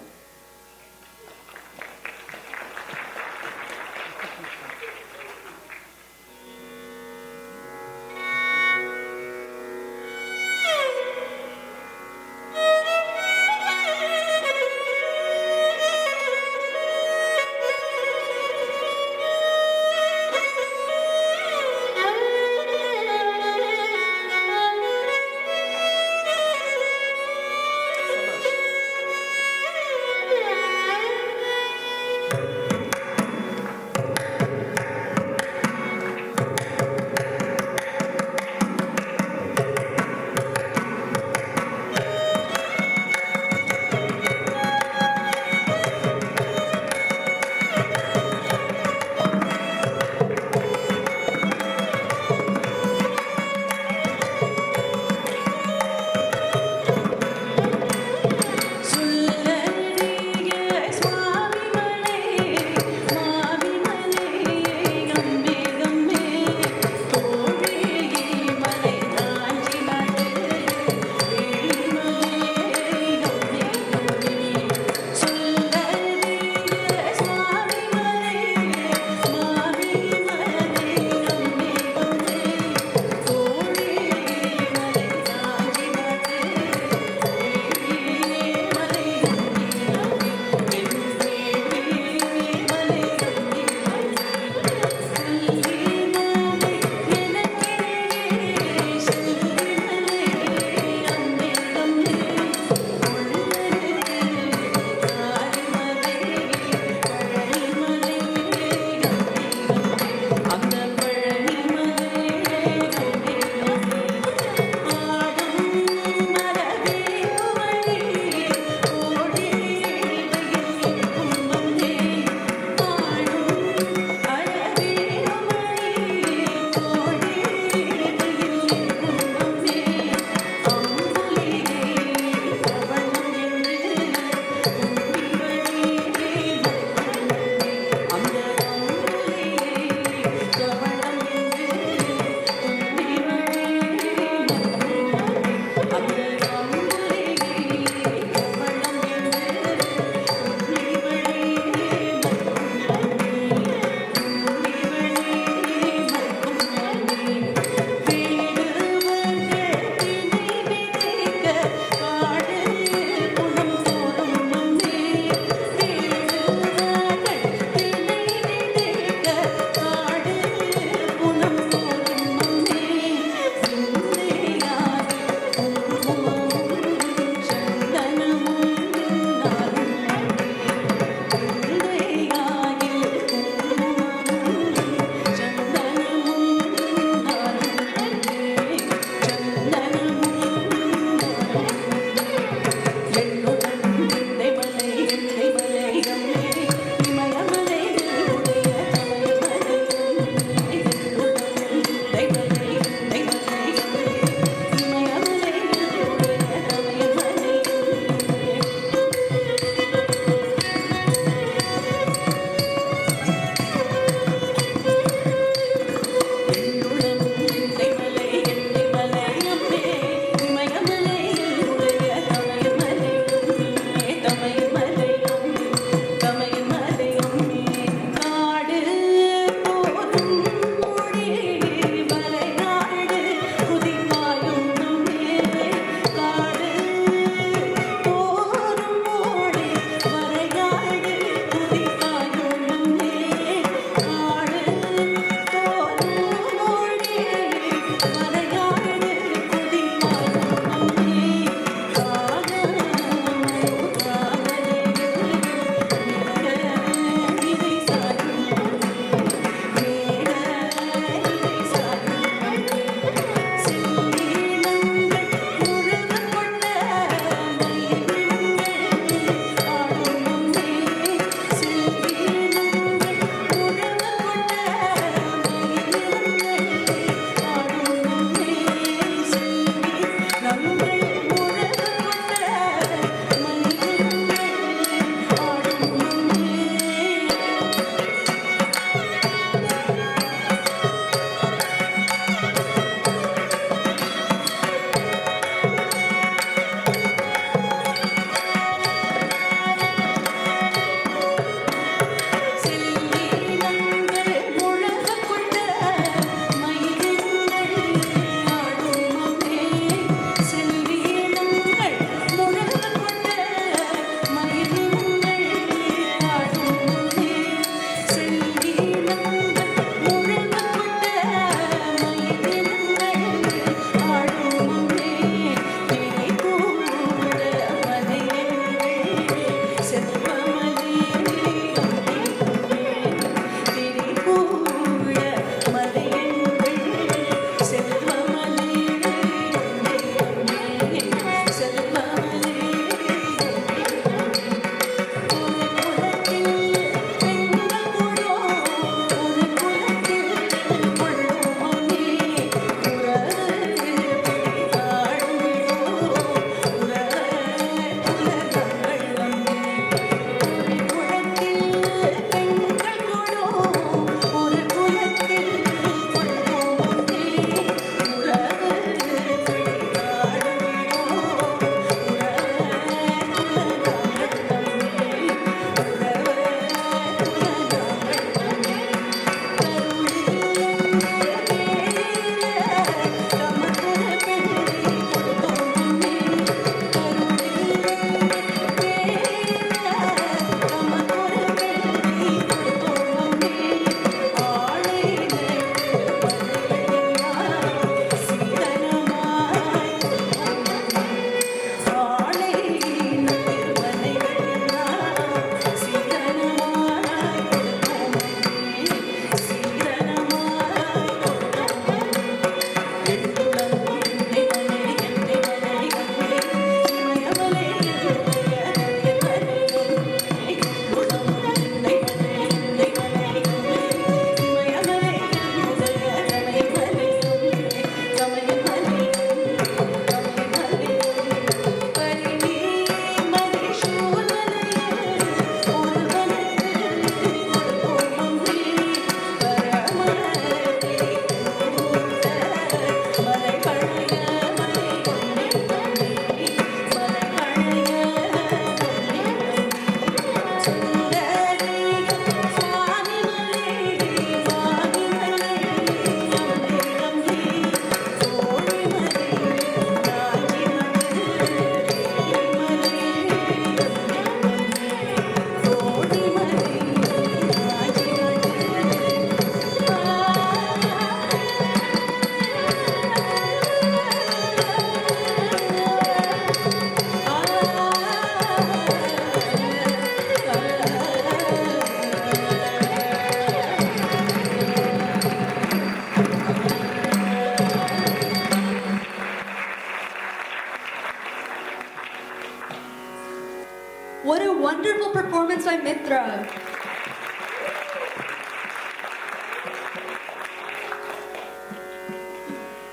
What a wonderful performance by Mithra.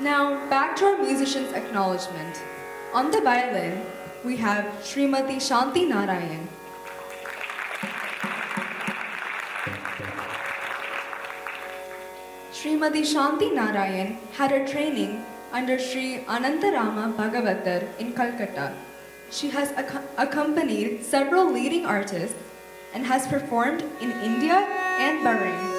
Now, back to our musician's acknowledgement. On the violin, we have Srimati Shanti Narayan. Srimati Shanti Narayan had her training under Sri Anantarama Bhagavatar in Calcutta. She has accompanied several leading artists and has performed in India and Bahrain.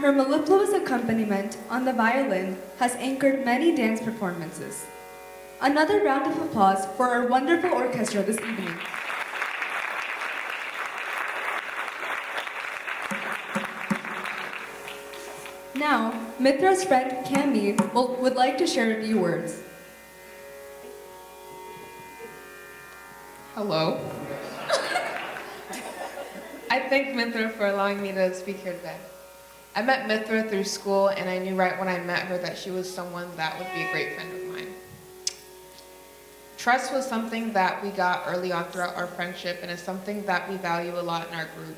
Her mellifluous accompaniment on the violin has anchored many dance performances. Another round of applause for our wonderful orchestra this evening. Now, Mithra's friend Cami would like to share a few words. Hello. I thank Mithra for allowing me to speak here today. I met Mithra through school, and I knew right when I met her that she was someone that would be a great friend of mine. Trust was something that we got early on throughout our friendship, and it's something that we value a lot in our group.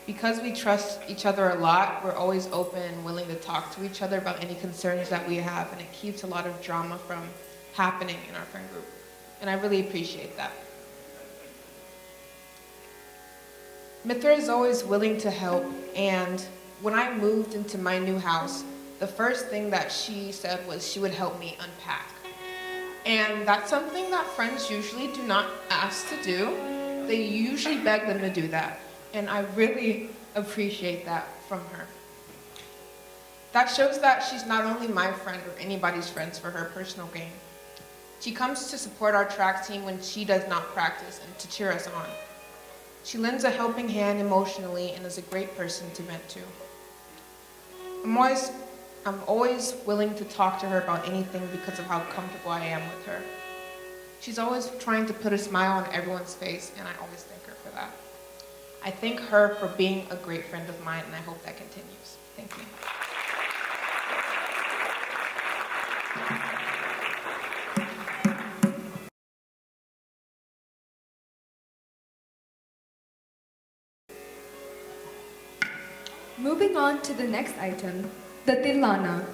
Because we trust each other a lot, we're always open and willing to talk to each other about any concerns that we have, and it keeps a lot of drama from happening in our friend group. And I really appreciate that. Mithra is always willing to help, and when I moved into my new house, the first thing that she said was she would help me unpack. And that's something that friends usually do not ask to do. They usually beg them to do that. And I really appreciate that from her. That shows that she's not only my friend or anybody's friends for her personal gain. She comes to support our track team when she does not practice and to cheer us on. She lends a helping hand emotionally and is a great person to vent to. I'm always willing to talk to her about anything because of how comfortable I am with her. She's always trying to put a smile on everyone's face, and I always thank her for that. I thank her for being a great friend of mine, and I hope that continues. Thank you. Moving on to the next item, the Thillana.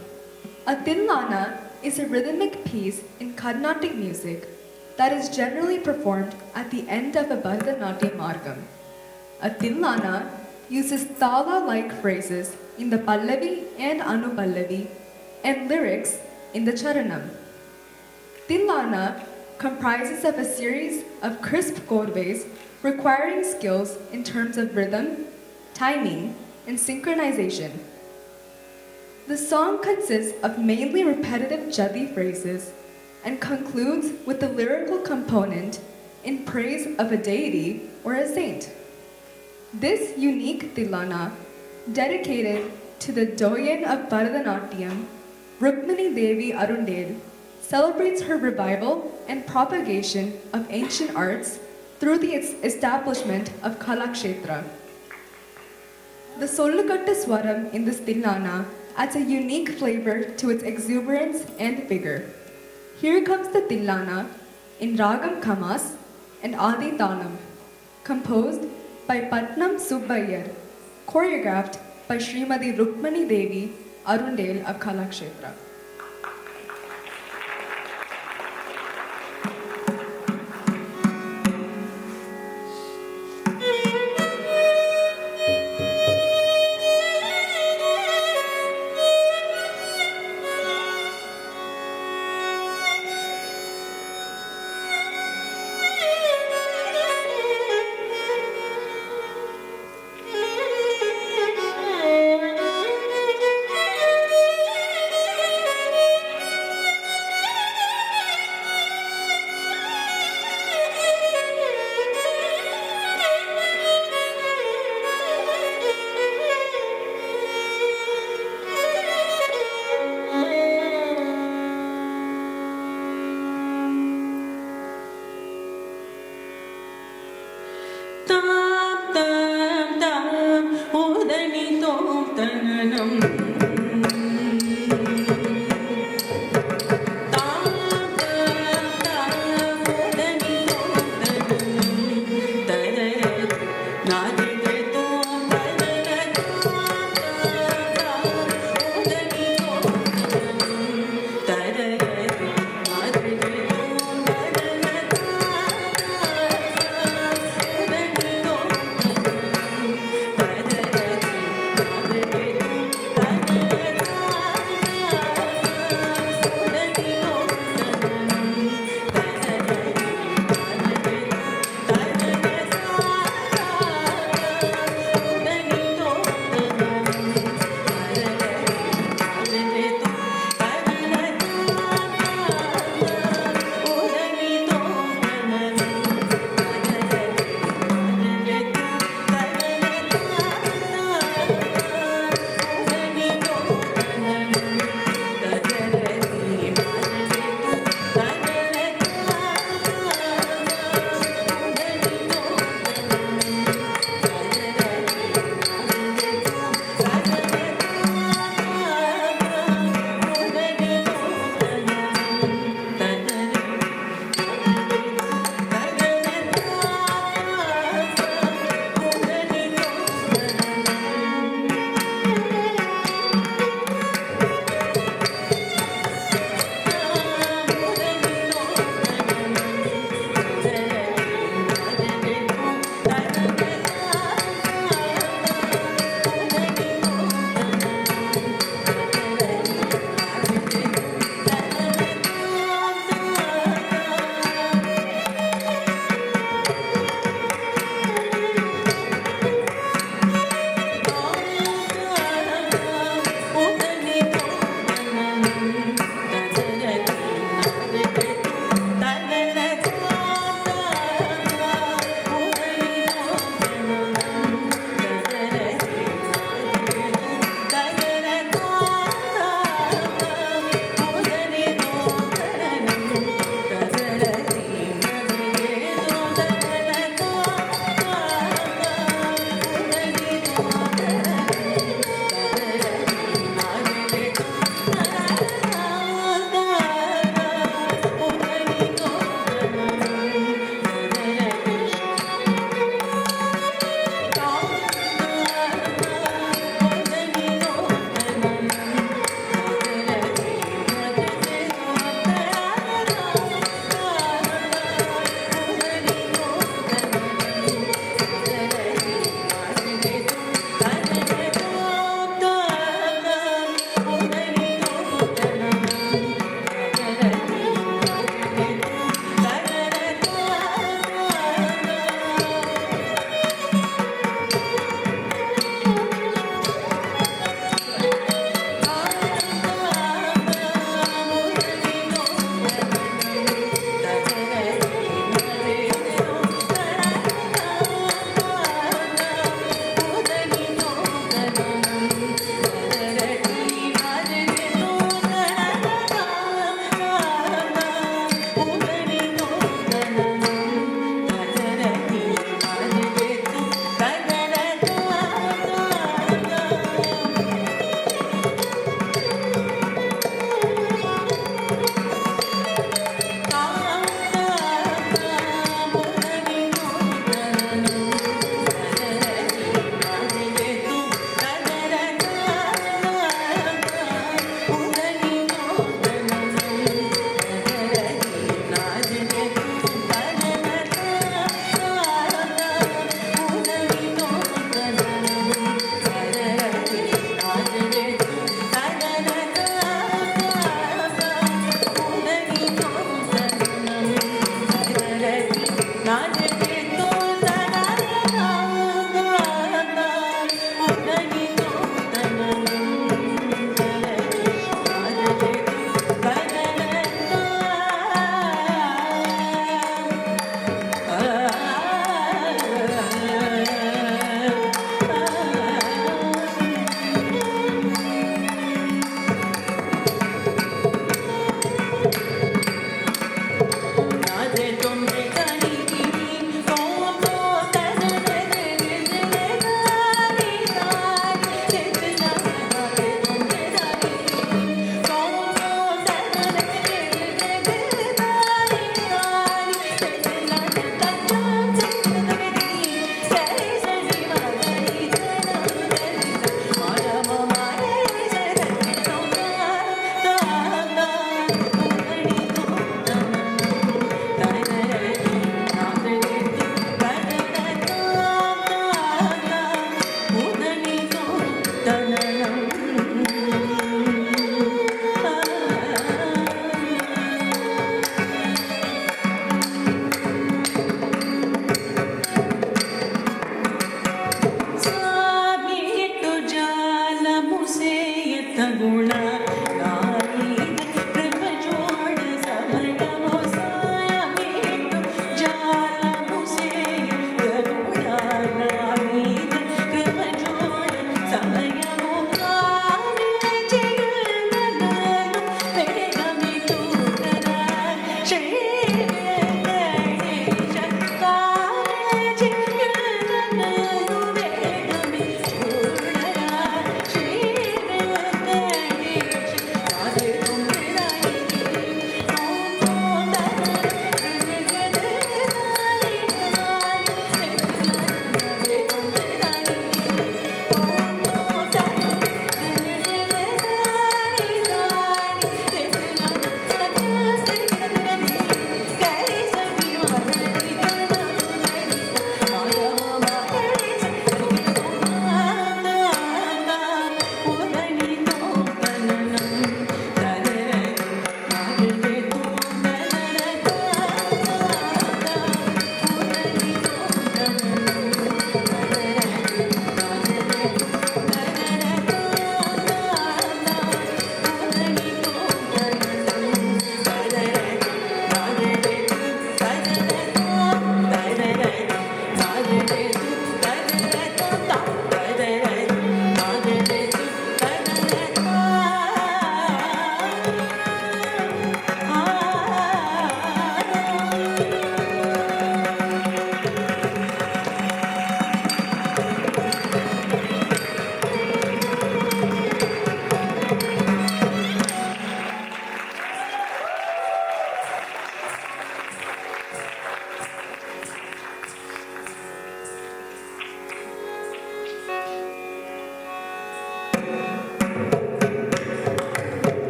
A Thillana is a rhythmic piece in Carnatic music that is generally performed at the end of a Bharatanatyam Raagam. A Thillana uses Tala-like phrases in the Pallavi and Anupallavi and lyrics in the Charanam. Thillana comprises of a series of crisp chordways requiring skills in terms of rhythm, timing, and synchronization. The song consists of mainly repetitive jadi phrases and concludes with the lyrical component in praise of a deity or a saint. This unique Thillana, dedicated to the Doyen of Bharatanatyam, Rukmini Devi Arundel, celebrates her revival and propagation of ancient arts through the establishment of Kalakshetra. The Sollukatta Swaram in this Thillana adds a unique flavor to its exuberance and vigor. Here comes the Thillana in Raagam Khamas and Aadhi Taalam, composed by Patnam Subbayar, choreographed by Srimati Rukmani Devi Arundel of Kalakshetra.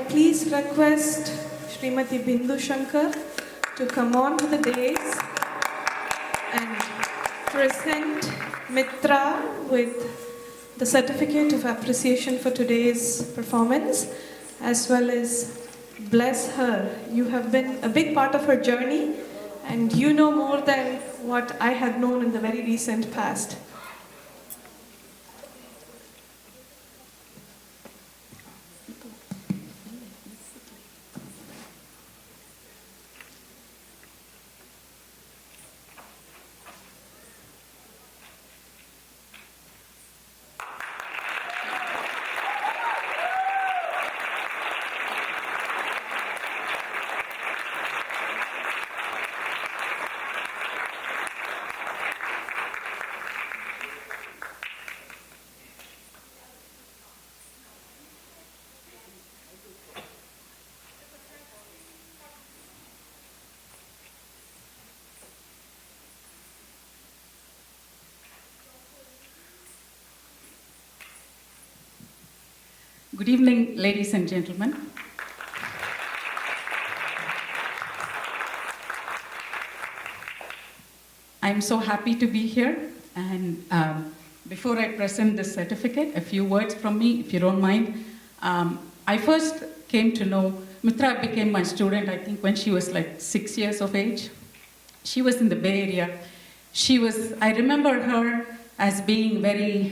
please request Srimati Bindu Shankar to come on to the dais and present Mithra with the certificate of appreciation for today's performance, as well as bless her. You have been a big part of her journey, and you know more than what I had known in the very recent past. Good evening, ladies and gentlemen. I'm so happy to be here, and before I present this certificate, a few words from me, if you don't mind. I first came to know, Mithra became my student, I think, when she was like 6 years of age. She was in the Bay Area. I remember her as being very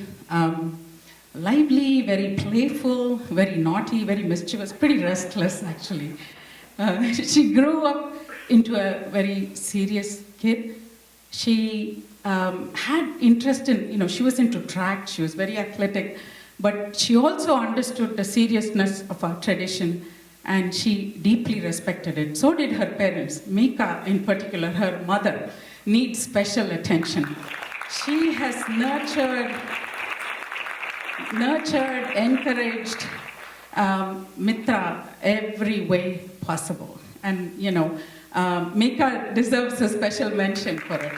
lively, very playful, very naughty, very mischievous, pretty restless actually. She grew up into a very serious kid. She had interest in, she was into track, she was very athletic, but she also understood the seriousness of our tradition, and she deeply respected it. So did her parents. Mika, in particular, her mother, needs special attention. She has nurtured, encouraged Mithra every way possible. And, Mika deserves a special mention for it.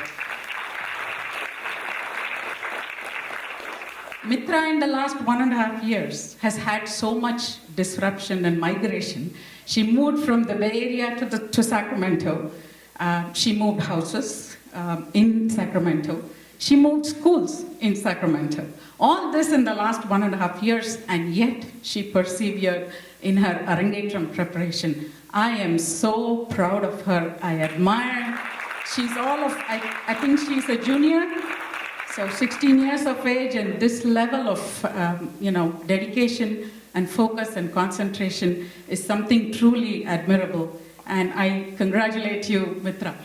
Mithra in the last 1.5 years has had so much disruption and migration. She moved from the Bay Area to Sacramento. She moved houses in Sacramento. She moved schools in Sacramento. All this in the last 1.5 years, and yet she persevered in her Arangetram preparation. I am so proud of her. I admire. She's I think she's a junior, so 16 years of age, and this level of dedication and focus and concentration is something truly admirable. And I congratulate you, Mithra.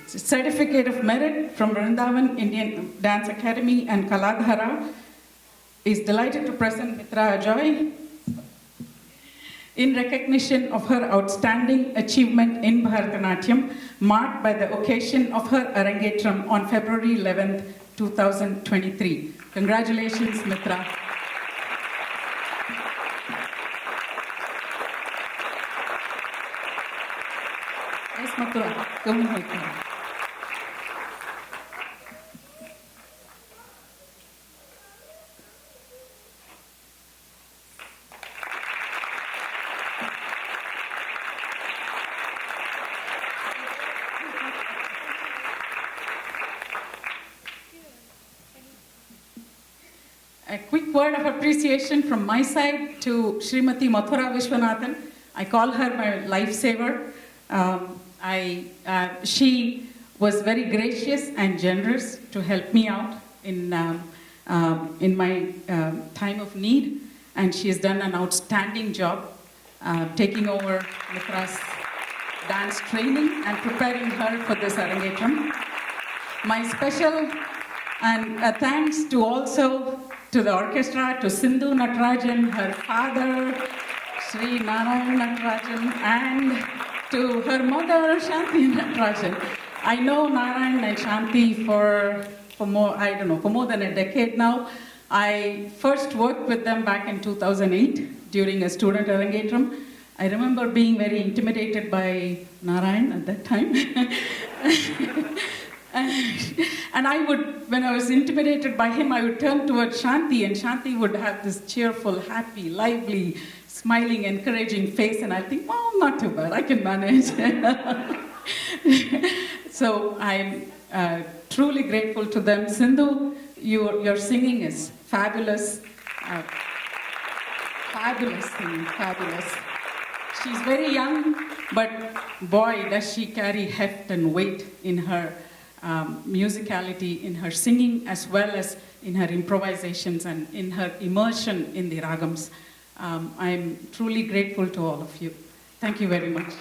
Certificate of Merit from Vrindavan Indian Dance Academy and Kaladhara is delighted to present Mithra Ajoy in recognition of her outstanding achievement in Bharatanatyam, marked by the occasion of her Arangetram on February 11th, 2023. Congratulations, Mithra. Yes, Mithra, come and help me. A quick word of appreciation from my side to Srimati Mathura Vishwanathan. I call her my lifesaver. She was very gracious and generous to help me out in my time of need, and she has done an outstanding job taking over Mithra's dance training and preparing her for this Arangetram. My special thanks to the orchestra, to Sindhu Natarajan, her father, Sri Narayan Natarajan, and to her mother, Shanti Natarajan. I know Narayan and Shanti for more than a decade now. I first worked with them back in 2008 during a student Arangetram. I remember being very intimidated by Narayan at that time. And I would, when I was intimidated by him, I would turn towards Shanti, and Shanti would have this cheerful, happy, lively, smiling, encouraging face, and I think, well, not too bad, I can manage. So I'm truly grateful to them. Sindhu, your singing is fabulous. Fabulous singing, fabulous. She's very young, but boy, does she carry heft and weight in her musicality, in her singing, as well as in her improvisations and in her immersion in the Raagams. I'm truly grateful to all of you. Thank you very much.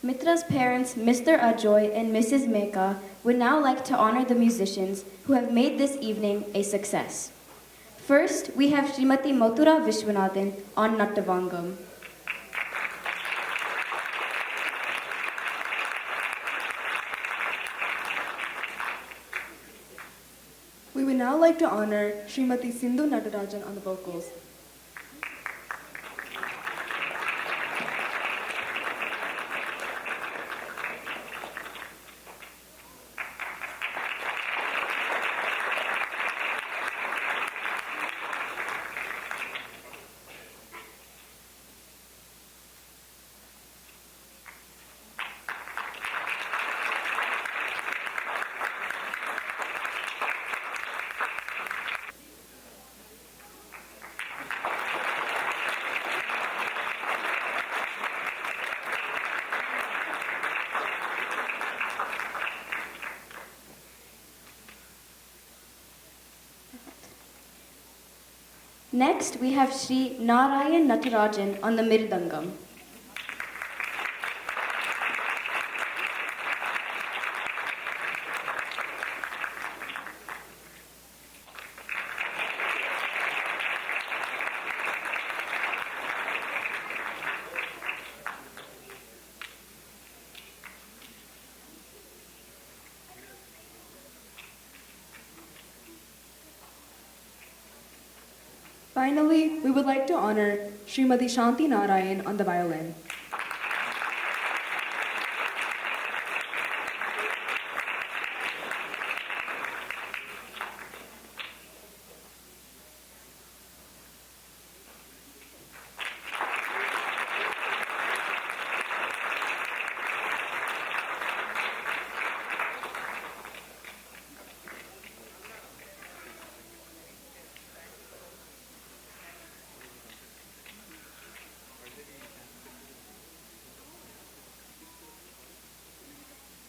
Mithra's parents, Mr. Ajoy and Mrs. Meka, would now like to honor the musicians who have made this evening a success. First, we have Srimati Mathura Vishwanathan on Nattavangam. We would now like to honor Srimati Sindhu Natarajan on the vocals. Next, we have Sri Narayan Natarajan on the Mirdangam. Finally, we would like to honor Srimati Shanti Narayan on the violin.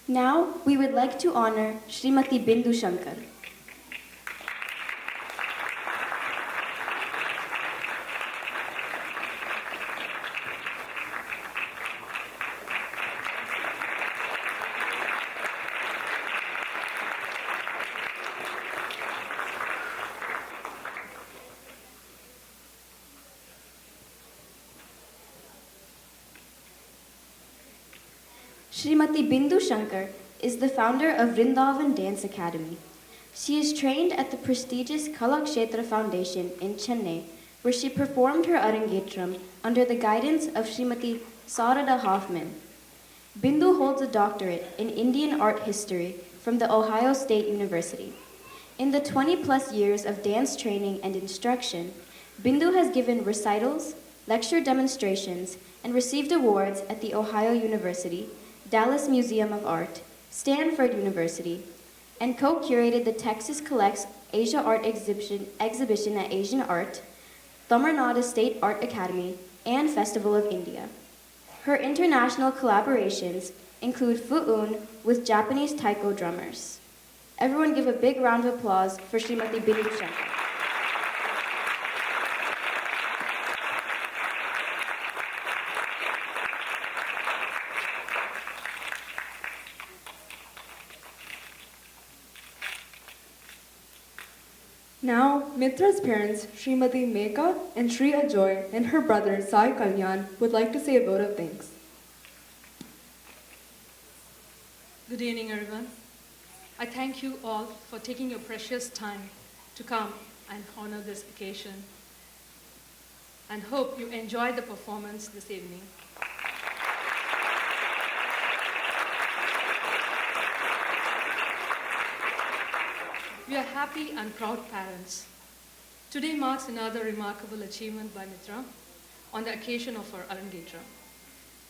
Now, we would like to honor Srimati Bindu Shankar. Srimati Bindu Shankar is the founder of Vrindavan Dance Academy. She is trained at the prestigious Kalakshetra Foundation in Chennai, where she performed her Arangetram under the guidance of Srimati Sarada Hoffman. Bindu holds a doctorate in Indian art history from the Ohio State University. In the 20-plus years of dance training and instruction, Bindu has given recitals, lecture demonstrations, and received awards at the Ohio University, Dallas Museum of Art, Stanford University, and co-curated the Texas Collects Asia Art exhibition at Asian Art, Tamil Nadu State Art Academy, and Festival of India. Her international collaborations include Fu'un with Japanese taiko drummers. Everyone give a big round of applause for Srimati Bindu Shankar. Now, Mithra's parents, Srimati Meka and Sri Ajoy, and her brother, Sai Kalyan, would like to say a vote of thanks. Good evening, everyone. I thank you all for taking your precious time to come and honor this occasion. and hope you enjoy the performance this evening. We are happy and proud parents. Today marks another remarkable achievement by Mithra on the occasion of her Arangetram.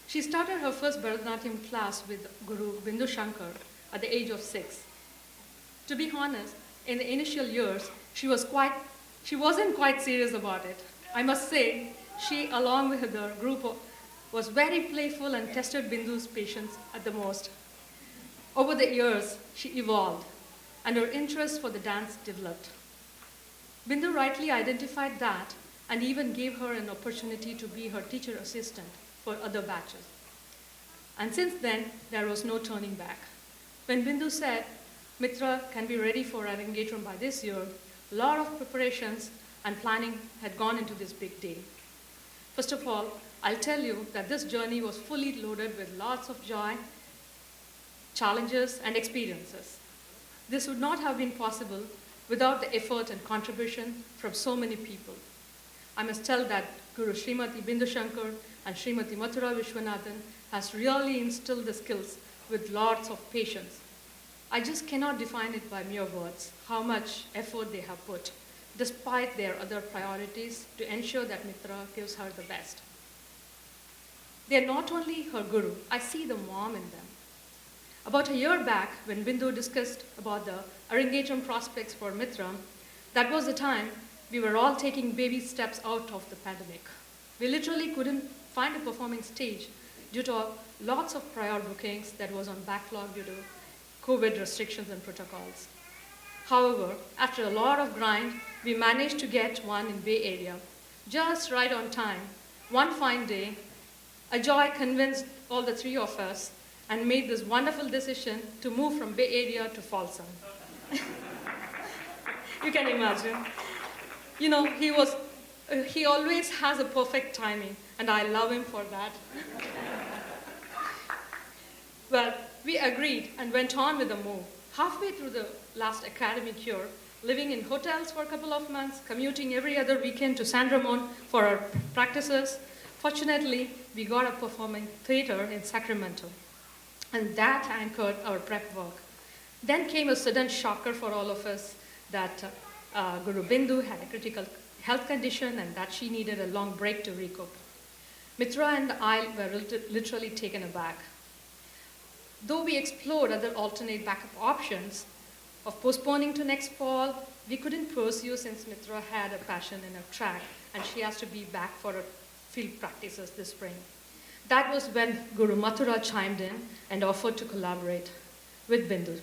She started her first Bharatanatyam class with Guru Bindu Shankar at the age of 6. To be honest, in the initial years, she wasn't quite serious about it. I must say, she, along with her group, was very playful and tested Bindu's patience at the most. Over the years, she evolved, and her interest for the dance developed. Bindu rightly identified that and even gave her an opportunity to be her teacher assistant for other batches. And since then, there was no turning back. When Bindu said, Mithra can be ready for our engagement by this year, a lot of preparations and planning had gone into this big day. First of all, I'll tell you that this journey was fully loaded with lots of joy, challenges, and experiences. This would not have been possible without the effort and contribution from so many people. I must tell that Guru Srimati Bindu Shankar and Srimati Mathura Vishwanathan has really instilled the skills with lots of patience. I just cannot define it by mere words, how much effort they have put, despite their other priorities, to ensure that Mithra gives her the best. They are not only her guru, I see the mom in them. About a year back, when Bindu discussed about the Arangetram prospects for Mithra, that was the time we were all taking baby steps out of the pandemic. We literally couldn't find a performing stage due to lots of prior bookings that was on backlog due to COVID restrictions and protocols. However, after a lot of grind, we managed to get one in Bay Area, just right on time. One fine day, Ajoy convinced all the three of us and made this wonderful decision to move from Bay Area to Folsom. You can imagine. You know, he always has a perfect timing, and I love him for that. Well, we agreed and went on with the move. Halfway through the last academic year, living in hotels for a couple of months, commuting every other weekend to San Ramon for our practices. Fortunately, we got a performing theater in Sacramento, and that anchored our prep work. Then came a sudden shocker for all of us that Guru Bindu had a critical health condition and that she needed a long break to recoup. Mithra and I were literally taken aback. Though we explored other alternate backup options of postponing to next fall, we couldn't pursue since Mithra had a passion in her track and she has to be back for her field practices this spring. That was when Guru Mathura chimed in and offered to collaborate with Bindu.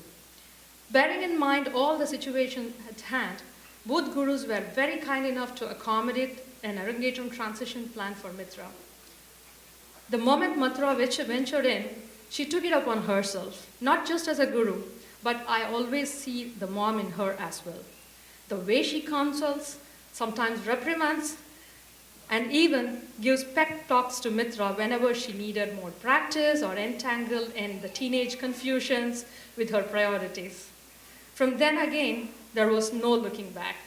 Bearing in mind all the situation at hand, both gurus were very kind enough to accommodate an Arangetram transition plan for Mithra. The moment Mathura ventured in, she took it upon herself, not just as a guru, but I always see the mom in her as well. The way she counsels, sometimes reprimands, and even gives pep talks to Mithra whenever she needed more practice or entangled in the teenage confusions with her priorities. From then again, there was no looking back.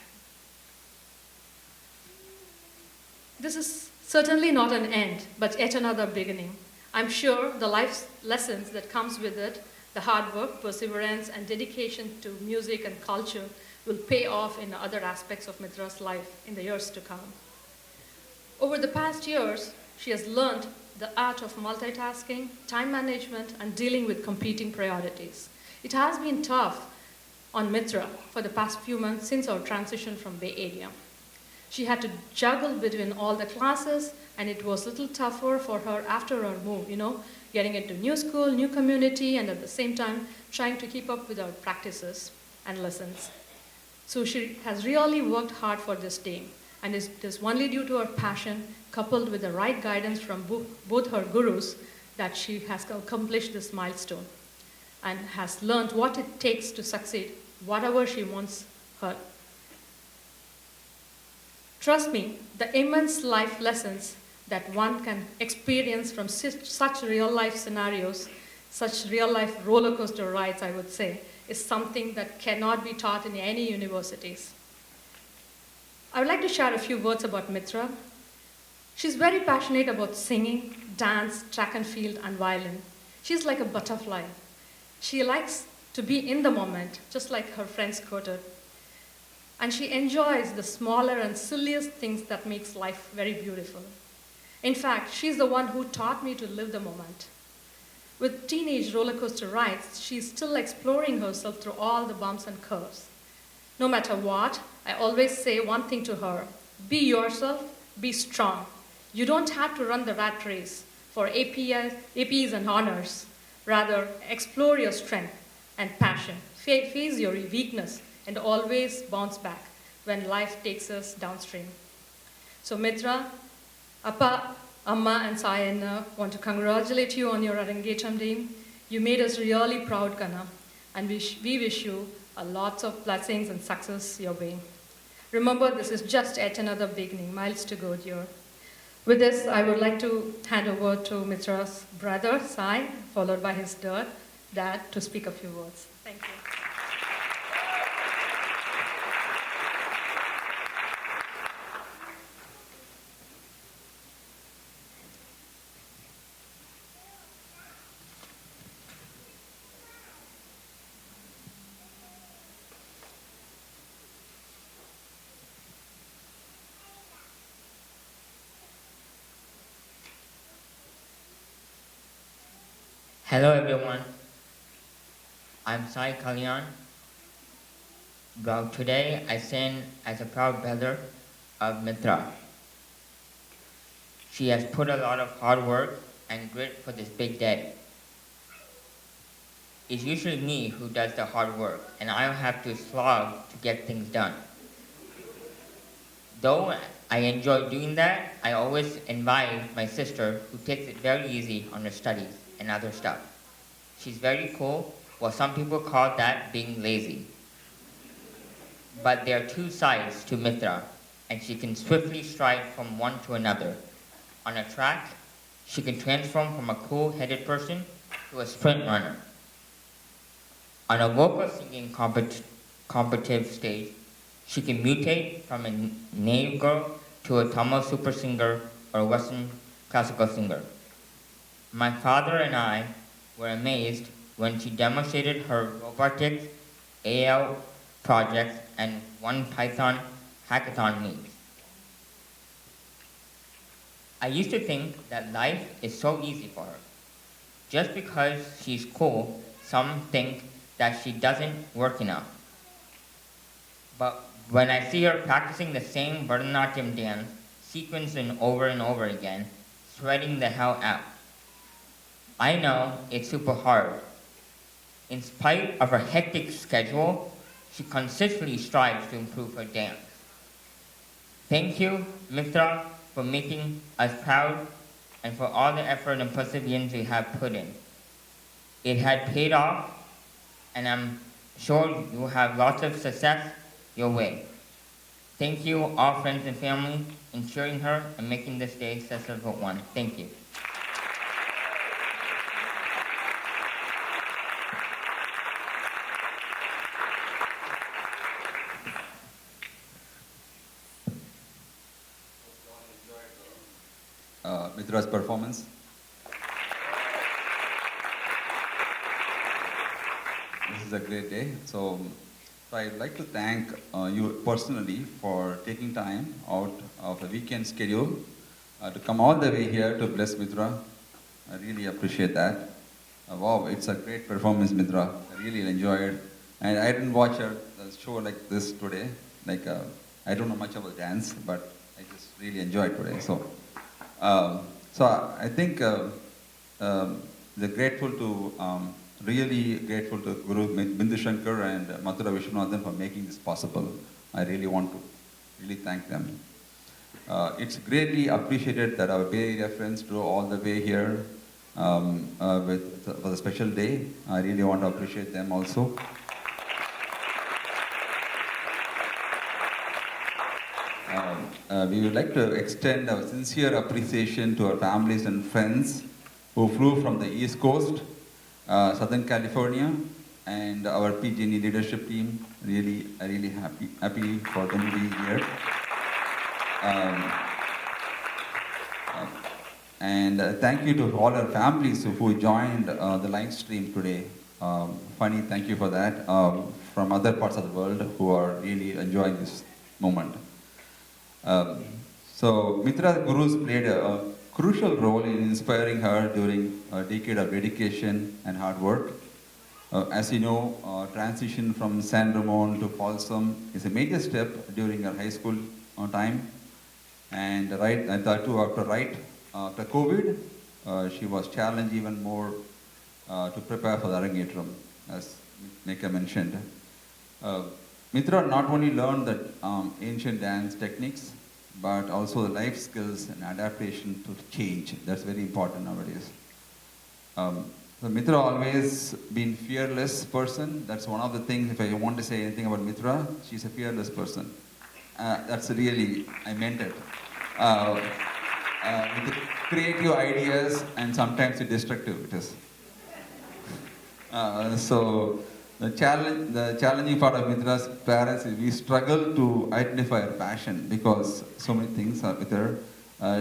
This is certainly not an end, but yet another beginning. I'm sure the life lessons that comes with it, the hard work, perseverance, and dedication to music and culture will pay off in other aspects of Mithra's life in the years to come. Over the past years, she has learned the art of multitasking, time management, and dealing with competing priorities. It has been tough on Mithra for the past few months since our transition from Bay Area. She had to juggle between all the classes, and it was a little tougher for her after her move, getting into new school, new community, and at the same time trying to keep up with our practices and lessons. So she has really worked hard for this day, and it is only due to her passion, coupled with the right guidance from both her gurus, that she has accomplished this milestone and has learned what it takes to succeed, whatever she wants her. Trust me, the immense life lessons that one can experience from such real-life scenarios, such real-life roller coaster rides, I would say, is something that cannot be taught in any universities. I would like to share a few words about Mithra. She's very passionate about singing, dance, track and field, and violin. She's like a butterfly. She likes to be in the moment, just like her friends quoted. And she enjoys the smaller and silliest things that makes life very beautiful. In fact, she's the one who taught me to live the moment. With teenage roller coaster rides, she's still exploring herself through all the bumps and curves. No matter what, I always say one thing to her: be yourself, be strong. You don't have to run the rat race for APs and honors. Rather, explore your strength and passion. Face your weakness and always bounce back when life takes us downstream. So Mithra, Appa, Amma and Sayanna want to congratulate you on your Arangetram day. You made us really proud, Kana, and we wish you a lots of blessings and success your way. Remember, this is just yet another beginning, miles to go, dear. With this, I would like to hand over to Mithra's brother, Sai, followed by his dad, to speak a few words. Thank you. Hello everyone, I'm Sai Kalyan. Well, today I stand as a proud brother of Mithra. She has put a lot of hard work and grit for this big day. It's usually me who does the hard work, and I have to slog to get things done. Though I enjoy doing that, I always invite my sister, who takes it very easy on her studies and other stuff. She's very cool. Well, some people call that being lazy. But there are two sides to Mithra, and she can swiftly stride from one to another. On a track, she can transform from a cool-headed person to a sprint runner. On a vocal singing competitive stage, she can mutate from a naive girl to a Tamil super singer or a Western classical singer. My father and I were amazed when she demonstrated her robotics, AI projects, and one Python hackathon meets. I used to think that life is so easy for her. Just because she's cool, some think that she doesn't work enough. But when I see her practicing the same Bharatanatyam dance, sequence and over again, sweating the hell out, I know it's super hard. In spite of her hectic schedule, she consistently strives to improve her dance. Thank you, Mithra, for making us proud and for all the effort and perseverance you have put in. It had paid off, and I'm sure you will have lots of success your way. Thank you, all friends and family, in cheering her and making this day a successful one. Thank you. Mithra's performance. This is a great day. So I'd like to thank you personally for taking time out of a weekend schedule to come all the way here to bless Mithra. I really appreciate that. Wow, it's a great performance, Mithra. I really enjoyed it. And I didn't watch a show like this today. I don't know much about dance, but I just really enjoyed today. So I think they're grateful to, really grateful to Guru Bindu Shankar and Mathura Vishwanathan for making this possible. I really want to really thank them. It's greatly appreciated that our Bay Area friends drove all the way here for the special day. I really want to appreciate them also. We would like to extend our sincere appreciation to our families and friends who flew from the East Coast, Southern California, and our PG&E leadership team. Really happy for them to be here. And thank you to all our families who joined the live stream today. Funny, thank you for that. From other parts of the world who are really enjoying this moment. So Mithra Gurus played a crucial role in inspiring her during a decade of dedication and hard work. As you know, transition from San Ramon to Folsom is a major step during her high school time. And after COVID, she was challenged even more to prepare for the Arangetram, as Mika mentioned. Mithra not only learned the ancient dance techniques, but also the life skills and adaptation to change. That's very important nowadays. So Mithra always been fearless person. That's one of the things, if I want to say anything about Mithra, she's a fearless person. That's really, I meant it. With creative ideas and sometimes destructive it is. So the challenging part of Mithra's parents is we struggle to identify her passion because so many things are with her.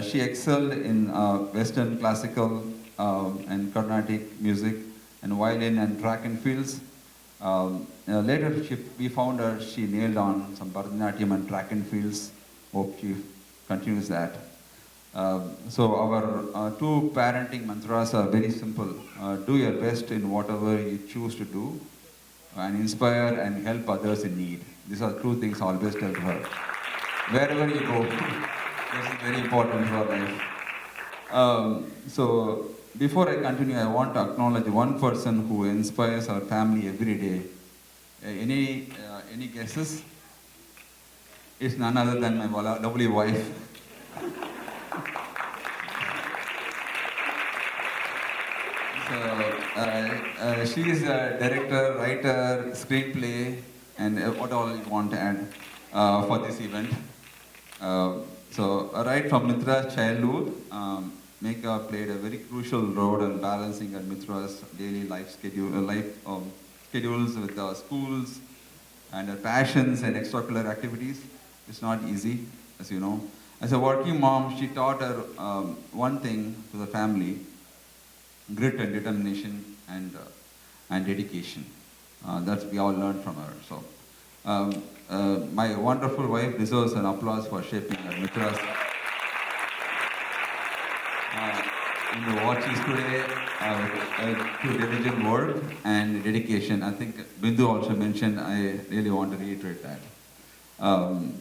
She excelled in Western classical and Carnatic music and violin and track and fields. Later we found her, she nailed on some Bharatanatyam and track and fields. Hope she continues that. So our two parenting mantras are very simple. Do your best in whatever you choose to do and inspire and help others in need. These are two things I always tell her. Wherever you go, this is very important for life. So before I continue, I want to acknowledge one person who inspires our family every day. Any guesses? It's none other than my lovely wife. So she is a director, writer, screenplay, and what all you want to add for this event. So right from Mithra's childhood, Meka played a very crucial role in balancing Mithra's daily life schedules with schools and her passions and extracurricular activities. It's not easy, as you know. As a working mom, she taught her one thing to the family: grit and determination and dedication. That's we all learned from her. So my wonderful wife deserves an applause for shaping Mithra's in the what she is today to diligent work and dedication. I think Bindu also mentioned, I really want to reiterate that.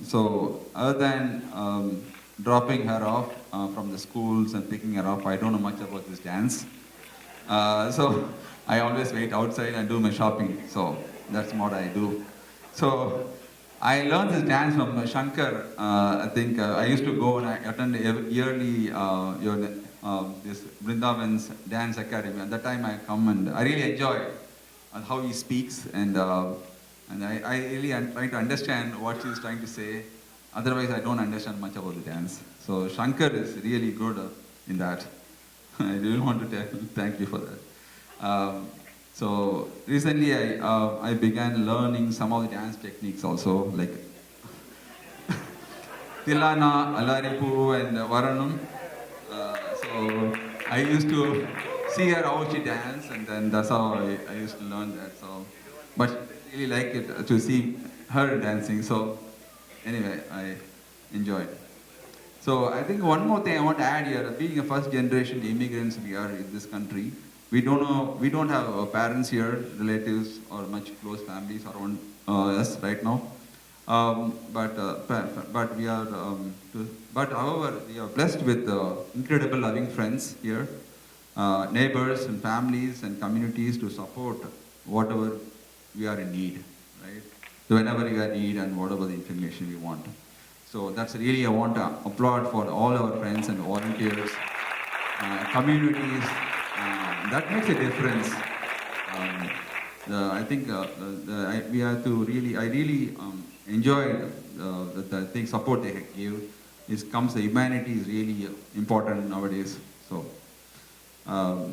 So other than dropping her off from the schools and picking her up, I don't know much about this dance. So I always wait outside and do my shopping. So that's what I do. So I learned this dance from Shankar. I think I used to go and I attend yearly this Vrindavan's dance academy. At that time I come and I really enjoy how he speaks and I really try to understand what he's trying to say. Otherwise I don't understand much about the dance. So Shankar is really good in that. I really want to thank you for that. So recently I began learning some of the dance techniques also, like Thillana, Alarippu and Varnam. So I used to see her how she danced, and then that's how I used to learn that. So, but I really like it to see her dancing. So anyway, I enjoyed. So I think one more thing I want to add here: being a first generation immigrants we are in this country, we don't have parents here, relatives, or much close families around us right now. But we are, but however, we are blessed with incredible loving friends here, neighbors and families and communities to support whatever we are in need, right? So whenever we are in need and whatever the information we want. So that's really, I want to applaud for all our friends and volunteers, communities. That makes a difference. I think we have to really, I really enjoyed the support they give. The humanity is really important nowadays. So,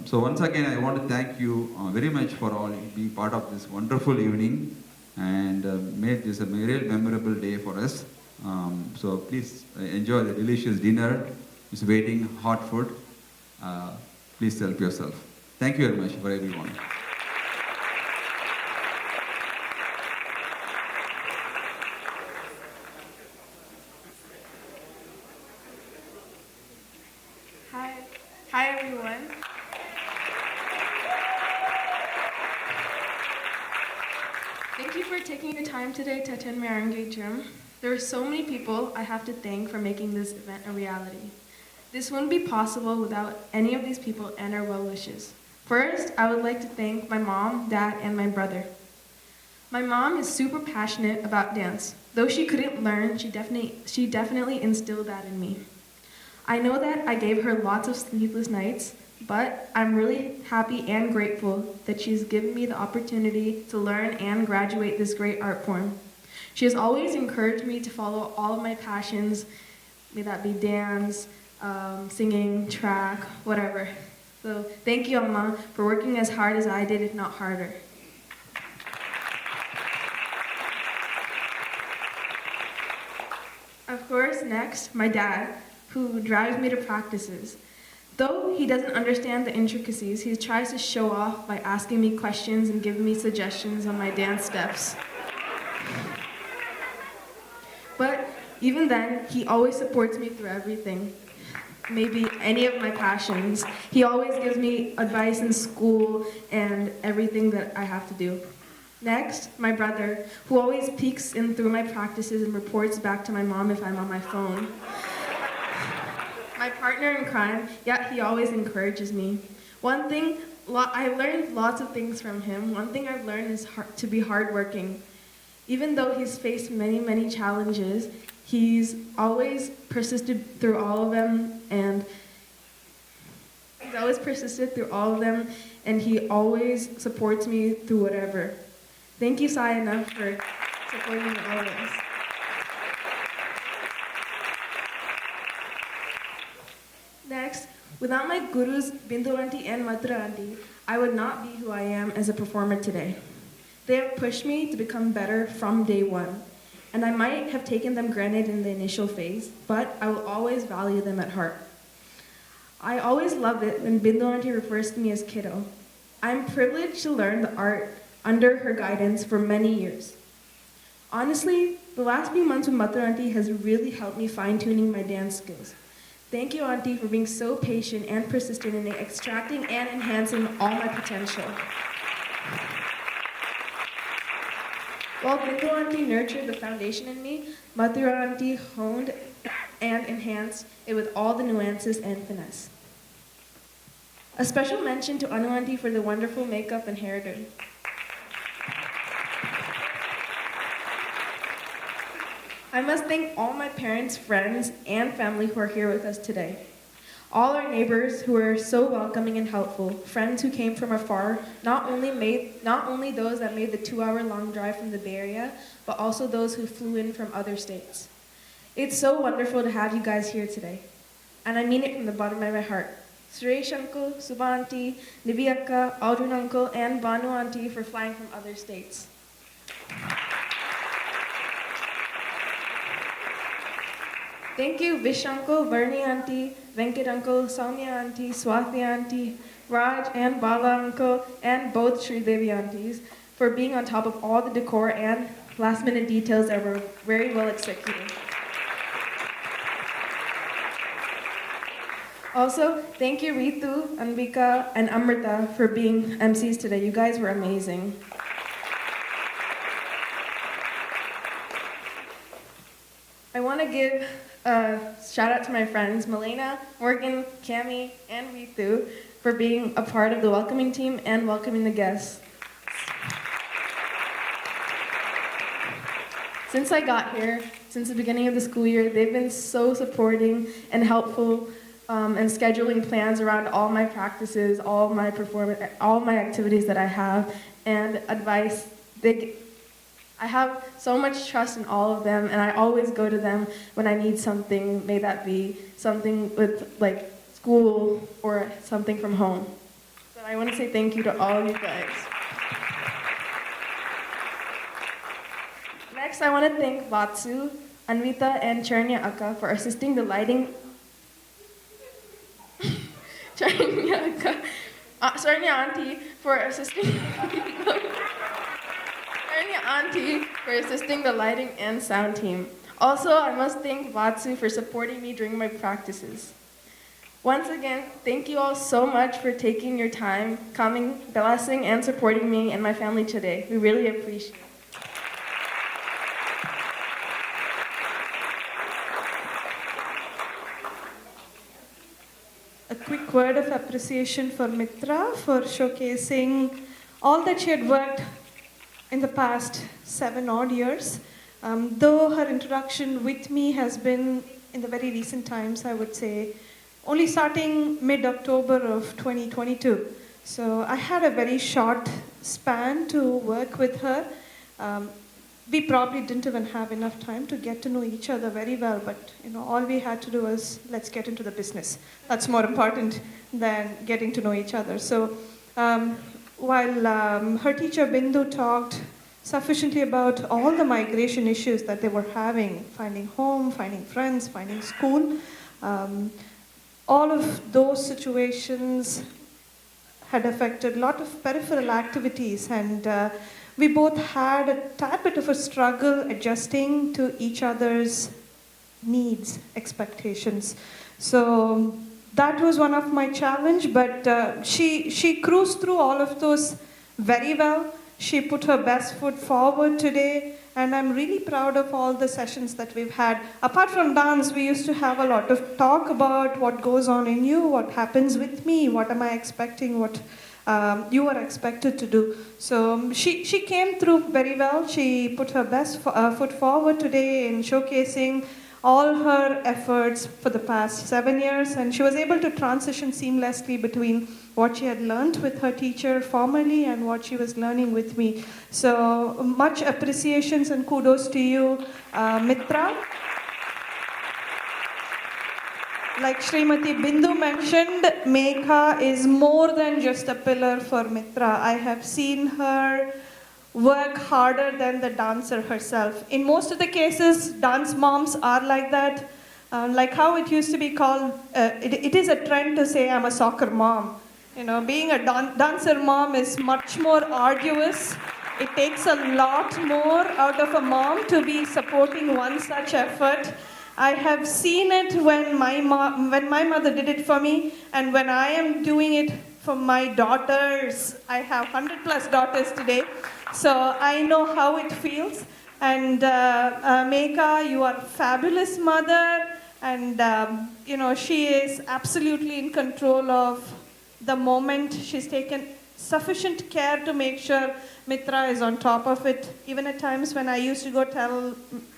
so once again, I want to thank you very much for all being part of this wonderful evening and made this a real memorable day for us. So please enjoy the delicious dinner. It's waiting, hot food. Please help yourself. Thank you very much for everyone. Hi everyone. Thank you for taking the time today to attend my Arangetram. There are so many people I have to thank for making this event a reality. This wouldn't be possible without any of these people and our well wishes. First, I would like to thank my mom, dad, and my brother. My mom is super passionate about dance. Though she couldn't learn, she definitely instilled that in me. I know that I gave her lots of sleepless nights, but I'm really happy and grateful that she's given me the opportunity to learn and graduate this great art form. She has always encouraged me to follow all of my passions, may that be dance, singing, track, whatever. So thank you, Amma, for working as hard as I did, if not harder. Of course, next, my dad, who drives me to practices. Though he doesn't understand the intricacies, he tries to show off by asking me questions and giving me suggestions on my dance steps. But even then, he always supports me through everything. Maybe any of my passions. He always gives me advice in school and everything that I have to do. Next, my brother, who always peeks in through my practices and reports back to my mom if I'm on my phone. My partner in crime, yet he always encourages me. One thing, I learned lots of things from him. One thing I've learned is to be hardworking. Even though he's faced many, many challenges, he's always persisted through all of them, and he always supports me through whatever. Thank you, Sayana, for supporting me always. Next, without my gurus, Bindu Auntie and Mithra Auntie, I would not be who I am as a performer today. They have pushed me to become better from day one, and I might have taken them granted in the initial phase, but I will always value them at heart. I always love it when Bindu Auntie refers to me as kiddo. I'm privileged to learn the art under her guidance for many years. Honestly, the last few months with Mithra Auntie has really helped me fine-tuning my dance skills. Thank you, Auntie, for being so patient and persistent in extracting and enhancing all my potential. While Bindu Auntie nurtured the foundation in me, Mithra Auntie honed and enhanced it with all the nuances and finesse. A special mention to Anu Auntie for the wonderful makeup and hairdo. I must thank all my parents, friends, and family who are here with us today. All our neighbors who are so welcoming and helpful, friends who came from afar, not only those that made the 2-hour-long drive from the Bay Area, but also those who flew in from other states. It's so wonderful to have you guys here today, and I mean it from the bottom of my heart. Suresh Uncle, Subha Auntie, Nivi Akka, Aldrin Uncle, and Banu Auntie for flying from other states. Thank you, Vish Uncle, Varni Auntie, Venkat Uncle, Soumya Auntie, Swathi Auntie, Raj and Bala Uncle, and both Sri Devi Aunties for being on top of all the decor and last-minute details that were very well executed. Also, thank you, Ritu, Anvika, and Amrita for being MCs today. You guys were amazing. I want to give a shout out to my friends, Milena, Morgan, Cami, and Ritu for being a part of the welcoming team and welcoming the guests. Since I got here, since the beginning of the school year, they've been so supporting and helpful and scheduling plans around all my practices, all my performance, all my activities that I have, and advice. I have so much trust in all of them, and I always go to them when I need something, may that be something with like school or something from home. So I want to say thank you to all of you guys. Next, I want to thank Vatsu, Anvita, and Charnya Akka for assisting the lighting. Sarnia Auntie for assisting the lighting and sound team. Also, I must thank Vatsu for supporting me during my practices. Once again, thank you all so much for taking your time, coming, blessing, and supporting me and my family today. We really appreciate it. A quick word of appreciation for Mithra for showcasing all that she had worked in the past 7 odd years. Though her introduction with me has been in the very recent times, I would say, only starting mid-October of 2022. So I had a very short span to work with her. We probably didn't even have enough time to get to know each other very well, but all we had to do was let's get into the business. That's more important than getting to know each other. So while her teacher Bindu talked sufficiently about all the migration issues that they were having, finding home, finding friends, finding school, all of those situations had affected a lot of peripheral activities, and we both had a tad bit of a struggle adjusting to each other's needs, expectations. So that was one of my challenge, but she cruised through all of those very well. She put her best foot forward today, and I'm really proud of all the sessions that we've had. Apart from dance, we used to have a lot of talk about what goes on in you, what happens with me, what am I expecting, what you are expected to do. So she came through very well. She put her best foot forward today in showcasing all her efforts for the past 7 years, and she was able to transition seamlessly between what she had learned with her teacher formally and what she was learning with me. So much appreciations and kudos to you, Mithra. Like Srimati Bindu mentioned, Megha is more than just a pillar for Mithra. I have seen her work harder than the dancer herself. In most of the cases, dance moms are like that. Like how it used to be called, it is a trend to say I'm a soccer mom. Being a dancer mom is much more arduous. It takes a lot more out of a mom to be supporting one such effort. I have seen it when my mother did it for me, and when I am doing it for my daughters. I have 100+ daughters today, so I know how it feels. And Megha, you are a fabulous mother, and she is absolutely in control of the moment. She's taken sufficient care to make sure Mithra is on top of it. Even at times when I used to go tell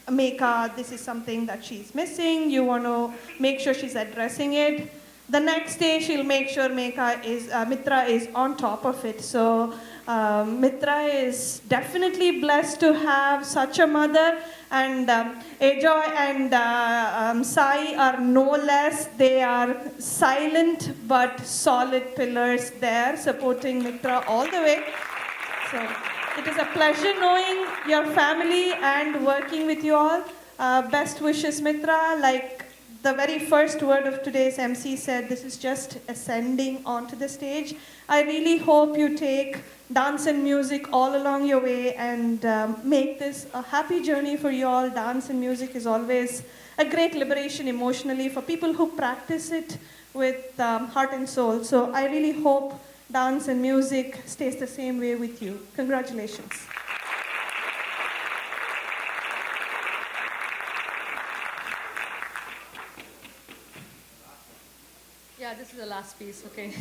Megha, this is something that she's missing, you want to make sure she's addressing it. The next day she'll make sure Mithra is on top of it. So Mithra is definitely blessed to have such a mother, and Ajoy and Sai are no less. They are silent but solid pillars there supporting Mithra all the way. So it is a pleasure knowing your family and working with you all. Best wishes, Mithra. Like the very first word of today's MC said, this is just ascending onto the stage. I really hope you take dance and music all along your way and make this a happy journey for you all. Dance and music is always a great liberation emotionally for people who practice it with heart and soul. So I really hope dance and music stays the same way with you. Congratulations. Yeah, this is the last piece, okay.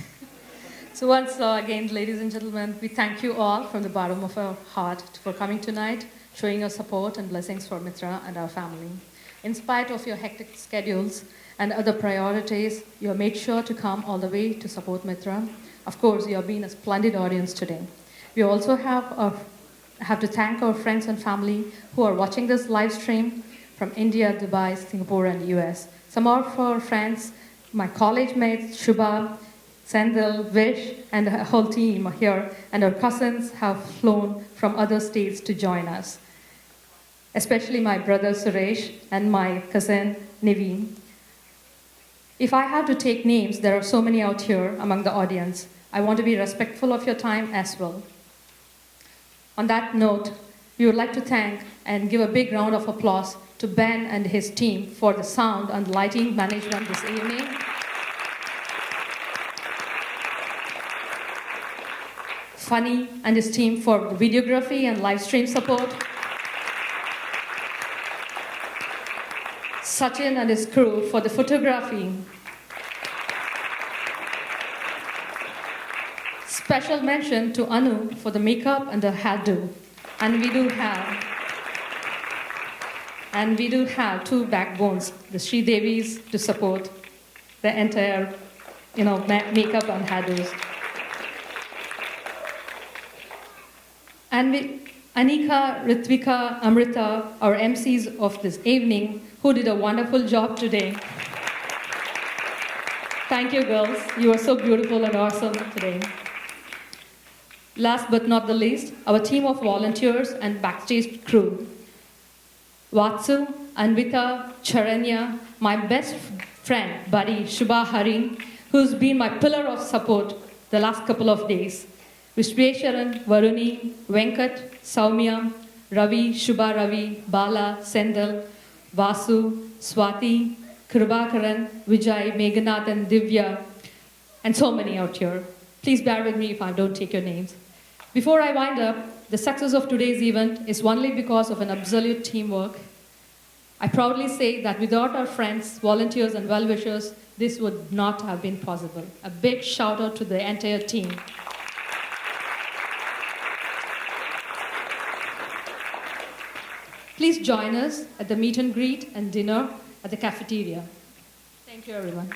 So once again, ladies and gentlemen, we thank you all from the bottom of our heart for coming tonight, showing your support and blessings for Mithra and our family. In spite of your hectic schedules and other priorities, you have made sure to come all the way to support Mithra. Of course, you have been a splendid audience today. We also have to thank our friends and family who are watching this live stream from India, Dubai, Singapore, and US. Some of our friends, my college mates, Shubha, Sendil, Vish, and the whole team are here, and our cousins have flown from other states to join us, especially my brother Suresh and my cousin Niveen. If I had to take names, there are so many out here among the audience. I want to be respectful of your time as well. On that note, we would like to thank and give a big round of applause to Ben and his team for the sound and lighting management this evening. Funny and his team for the videography and live stream support. Sachin and his crew for the photography. Special mention to Anu for the makeup and the hairdo. And we do have two backbones, the Sri Devis, to support the entire, makeup and hairdos. And Anika, Ritvika, Amrita, our MCs of this evening, who did a wonderful job today. Thank you, girls. You are so beautiful and awesome today. Last but not the least, our team of volunteers and backstage crew. Vatsu, Anvita, Charanya, my best friend, buddy, Shubha Harin, who's been my pillar of support the last couple of days. Vishwesharan, Varuni, Venkat, Saumya, Ravi, Shubha Ravi, Bala, Sendal, Vasu, Swati, Kribakaran, Vijay, Meghanathan, Divya, and so many out here. Please bear with me if I don't take your names. Before I wind up, the success of today's event is only because of an absolute teamwork. I proudly say that without our friends, volunteers, and well-wishers, this would not have been possible. A big shout out to the entire team. Please join us at the meet and greet and dinner at the cafeteria. Thank you, everyone.